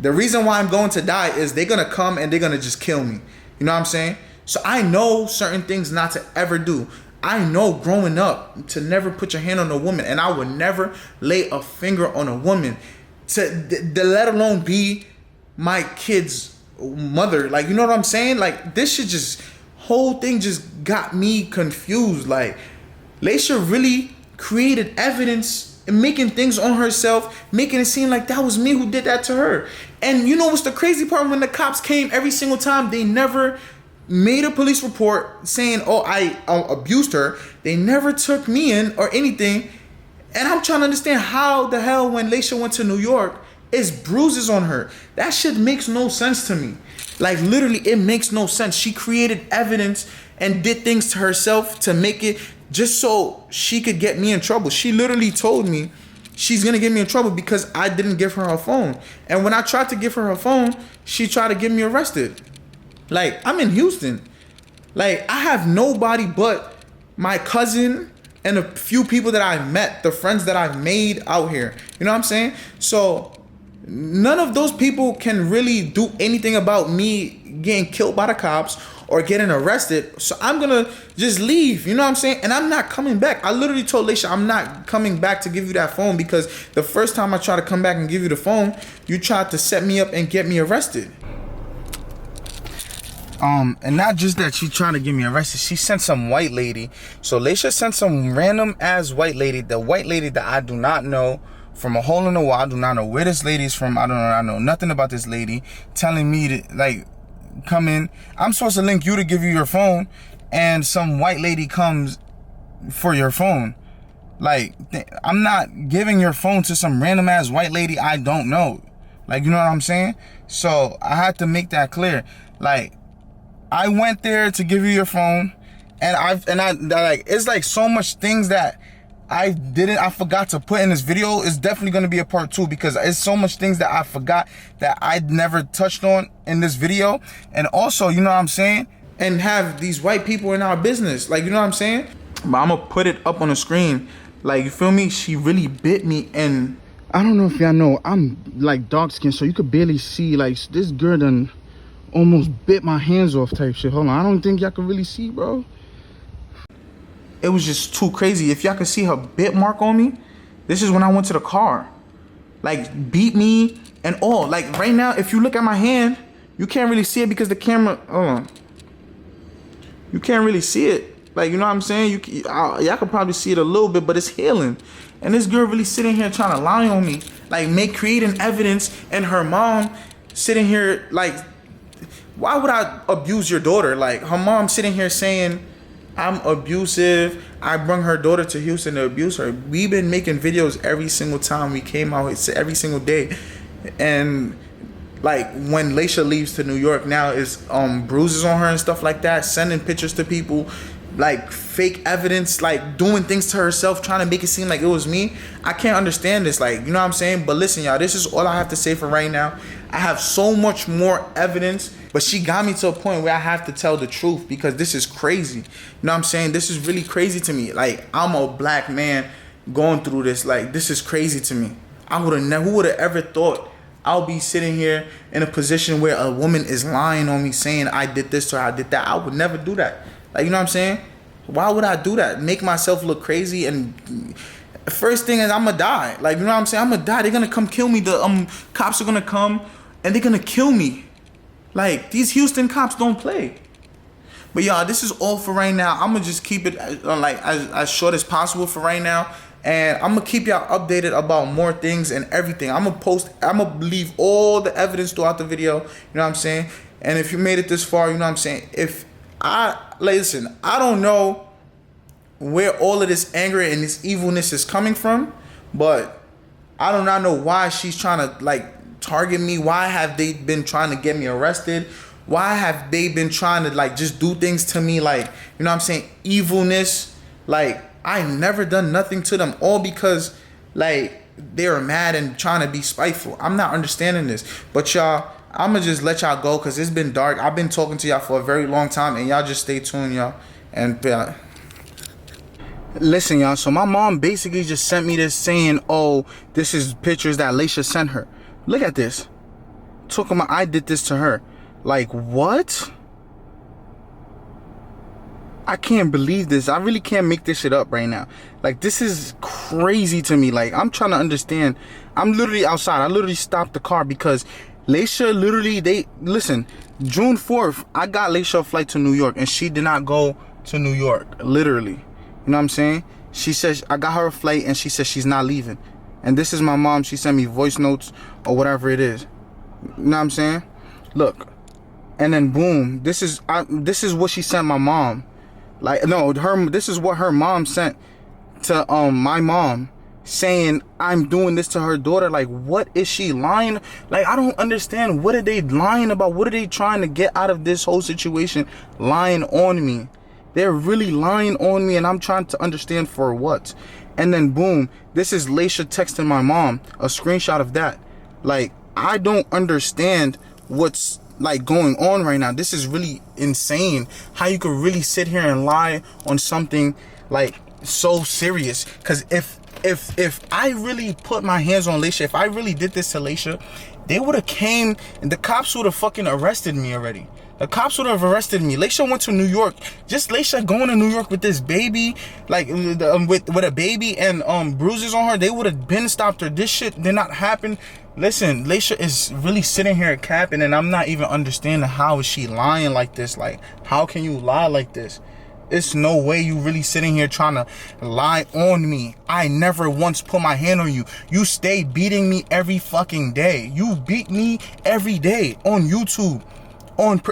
The reason why I'm going to die is they're going to come and they're going to just kill me. You know what I'm saying? So I know certain things not to ever do. I know growing up to never put your hand on a woman, and I would never lay a finger on a woman to let alone be my kid's mother. Like, you know what I'm saying? Like, this shit just, whole thing just got me confused. Like, Laisha really created evidence and making things on herself, making it seem like that was me who did that to her. And you know what's the crazy part? When the cops came every single time, they never made a police report saying, oh, I abused her. They never took me in or anything. And I'm trying to understand how the hell when Laisha went to New York, it's bruises on her. That shit makes no sense to me. Like, literally, it makes no sense. She created evidence and did things to herself to make it just so she could get me in trouble. She literally told me she's gonna get me in trouble because I didn't give her her phone. And when I tried to give her her phone, she tried to get me arrested. Like, I'm in Houston. Like, I have nobody but my cousin and a few people that I've met, the friends that I've made out here. You know what I'm saying? So none of those people can really do anything about me getting killed by the cops or getting arrested. So I'm gonna just leave, you know what I'm saying? And I'm not coming back. I literally told Laisha, I'm not coming back to give you that phone because the first time I tried to come back and give you the phone, you tried to set me up and get me arrested. And not just that she trying to get me arrested, she sent some white lady. So Laisha sent some random ass white lady, the white lady that I do not know, from a hole in the wall. I do not know where this lady's from. I know nothing about this lady, telling me to, like, come in. I'm supposed to link you to give you your phone, and some white lady comes for your phone. Like, I'm not giving your phone to some random ass white lady I don't know. Like, you know what I'm saying? So I had to make that clear. Like, I went there to give you your phone, and I like, it's like so much things that I forgot to put in this video. It's definitely going to be a part 2 because it's so much things that I forgot that I never touched on in this video. And also, you know what I'm saying? And have these white people in our business. Like, you know what I'm saying? But I'm going to put it up on the screen. Like, you feel me? She really bit me, and I don't know if y'all know, I'm like dark skinned, so you could barely see. Like, this girl done almost bit my hands off type shit. Hold on, I don't think y'all can really see, bro. It was just too crazy. If y'all can see her bit mark on me, this is when I went to the car. Like, beat me and all. Like, right now, if you look at my hand, you can't really see it because the camera, you can't really see it. Like, you know what I'm saying? Y'all could probably see it a little bit, but it's healing. And this girl really sitting here trying to lie on me. Like, creating evidence, and her mom sitting here, like, why would I abuse your daughter? Like, her mom sitting here saying I'm abusive. I bring her daughter to Houston to abuse her. We've been making videos every single time we came out. It's every single day. And like, when Laisha leaves to New York now, is bruises on her and stuff like that, sending pictures to people, like fake evidence, like doing things to herself, trying to make it seem like it was me. I can't understand this, like, you know what I'm saying? But listen, y'all, this is all I have to say for right now. I have so much more evidence, but she got me to a point where I have to tell the truth because this is crazy. You know what I'm saying? This is really crazy to me. Like, I'm a black man going through this. Like, this is crazy to me. Who would have ever thought I'll be sitting here in a position where a woman is lying on me saying I did this to her, I did that? I would never do that. Like, you know what I'm saying? Why would I do that? Make myself look crazy, and first thing is I'm gonna die. Like, you know what I'm saying? I'm gonna die. They're gonna come kill me. The cops are gonna come and they're gonna kill me. Like, these Houston cops don't play. But y'all, this is all for right now. I'm gonna just keep it as short as possible for right now. And I'm gonna keep y'all updated about more things and everything. I'm gonna leave all the evidence throughout the video. You know what I'm saying? And if you made it this far, you know what I'm saying? Listen, I don't know where all of this anger and this evilness is coming from, but I do not know why she's trying to like target me. Why have they been trying to get me arrested? Why have they been trying to like just do things to me, like, you know what I'm saying, evilness? Like, I never done nothing to them, all because like they were mad and trying to be spiteful. I'm not understanding this. But y'all, I'm gonna just let y'all go because it's been dark. I've been talking to y'all for a very long time, and y'all just stay tuned, y'all. And listen, y'all, so my mom basically just sent me this saying, oh, this is pictures that Laisha sent her. Look at this. Talking about I did this to her. Like, what? I can't believe this. I really can't make this shit up right now. Like, this is crazy to me. Like, I'm trying to understand. I'm literally outside. I literally stopped the car because Laisha literally, listen, June 4th, I got Laisha a flight to New York, and she did not go to New York, literally. You know what I'm saying? She says, I got her a flight, and she says she's not leaving. And this is my mom. She sent me voice notes or whatever it is. You know what I'm saying? Look. And then boom, this is what she sent my mom. Like, no, this is what her mom sent to my mom, saying I'm doing this to her daughter. Like, what is she lying? Like, I don't understand. What are they lying about? What are they trying to get out of this whole situation? Lying on me. They're really lying on me, and I'm trying to understand for what. And then boom, this is Laisha texting my mom, a screenshot of that. Like, I don't understand what's like going on right now. This is really insane how you could really sit here and lie on something like so serious. Because if I really put my hands on Laisha, if I really did this to Laisha, they would have came and the cops would have fucking arrested me already. The cops would have arrested me. Laisha went to New York. Just Laisha going to New York with this baby, like with a baby and bruises on her, they would have been stopped her. This shit did not happen. Listen, Laisha is really sitting here capping, and I'm not even understanding how is she lying like this. Like, how can you lie like this? It's no way you really sitting here trying to lie on me. I never once put my hand on you. You stay beating me every fucking day. You beat me every day on YouTube,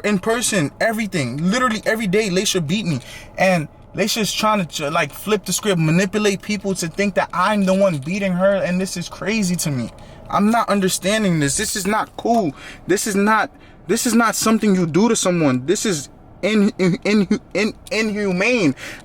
in person, everything. Literally every day Laisha beat me. And Laisha's trying to like flip the script, manipulate people to think that I'm the one beating her, and this is crazy to me. I'm not understanding this. This is not cool. This is not something you do to someone. This is inhumane.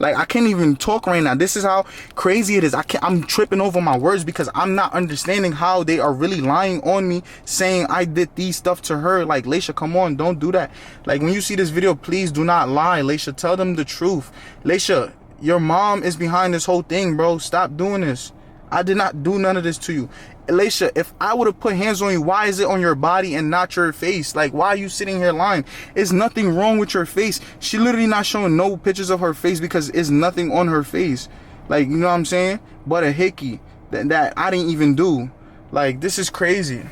Like, I can't even talk right now. This is how crazy it is. I'm tripping over my words because I'm not understanding how they are really lying on me, saying I did these stuff to her. Like, Laisha, come on, don't do that. Like, when you see this video, please do not lie. Laisha, tell them the truth. Laisha, your mom is behind this whole thing, bro. Stop doing this. I did not do none of this to you. Laisha, if I would have put hands on you, why is it on your body and not your face? Like, why are you sitting here lying? There's nothing wrong with your face. She literally not showing no pictures of her face because it's nothing on her face. Like, you know what I'm saying? But a hickey that I didn't even do. Like, this is crazy.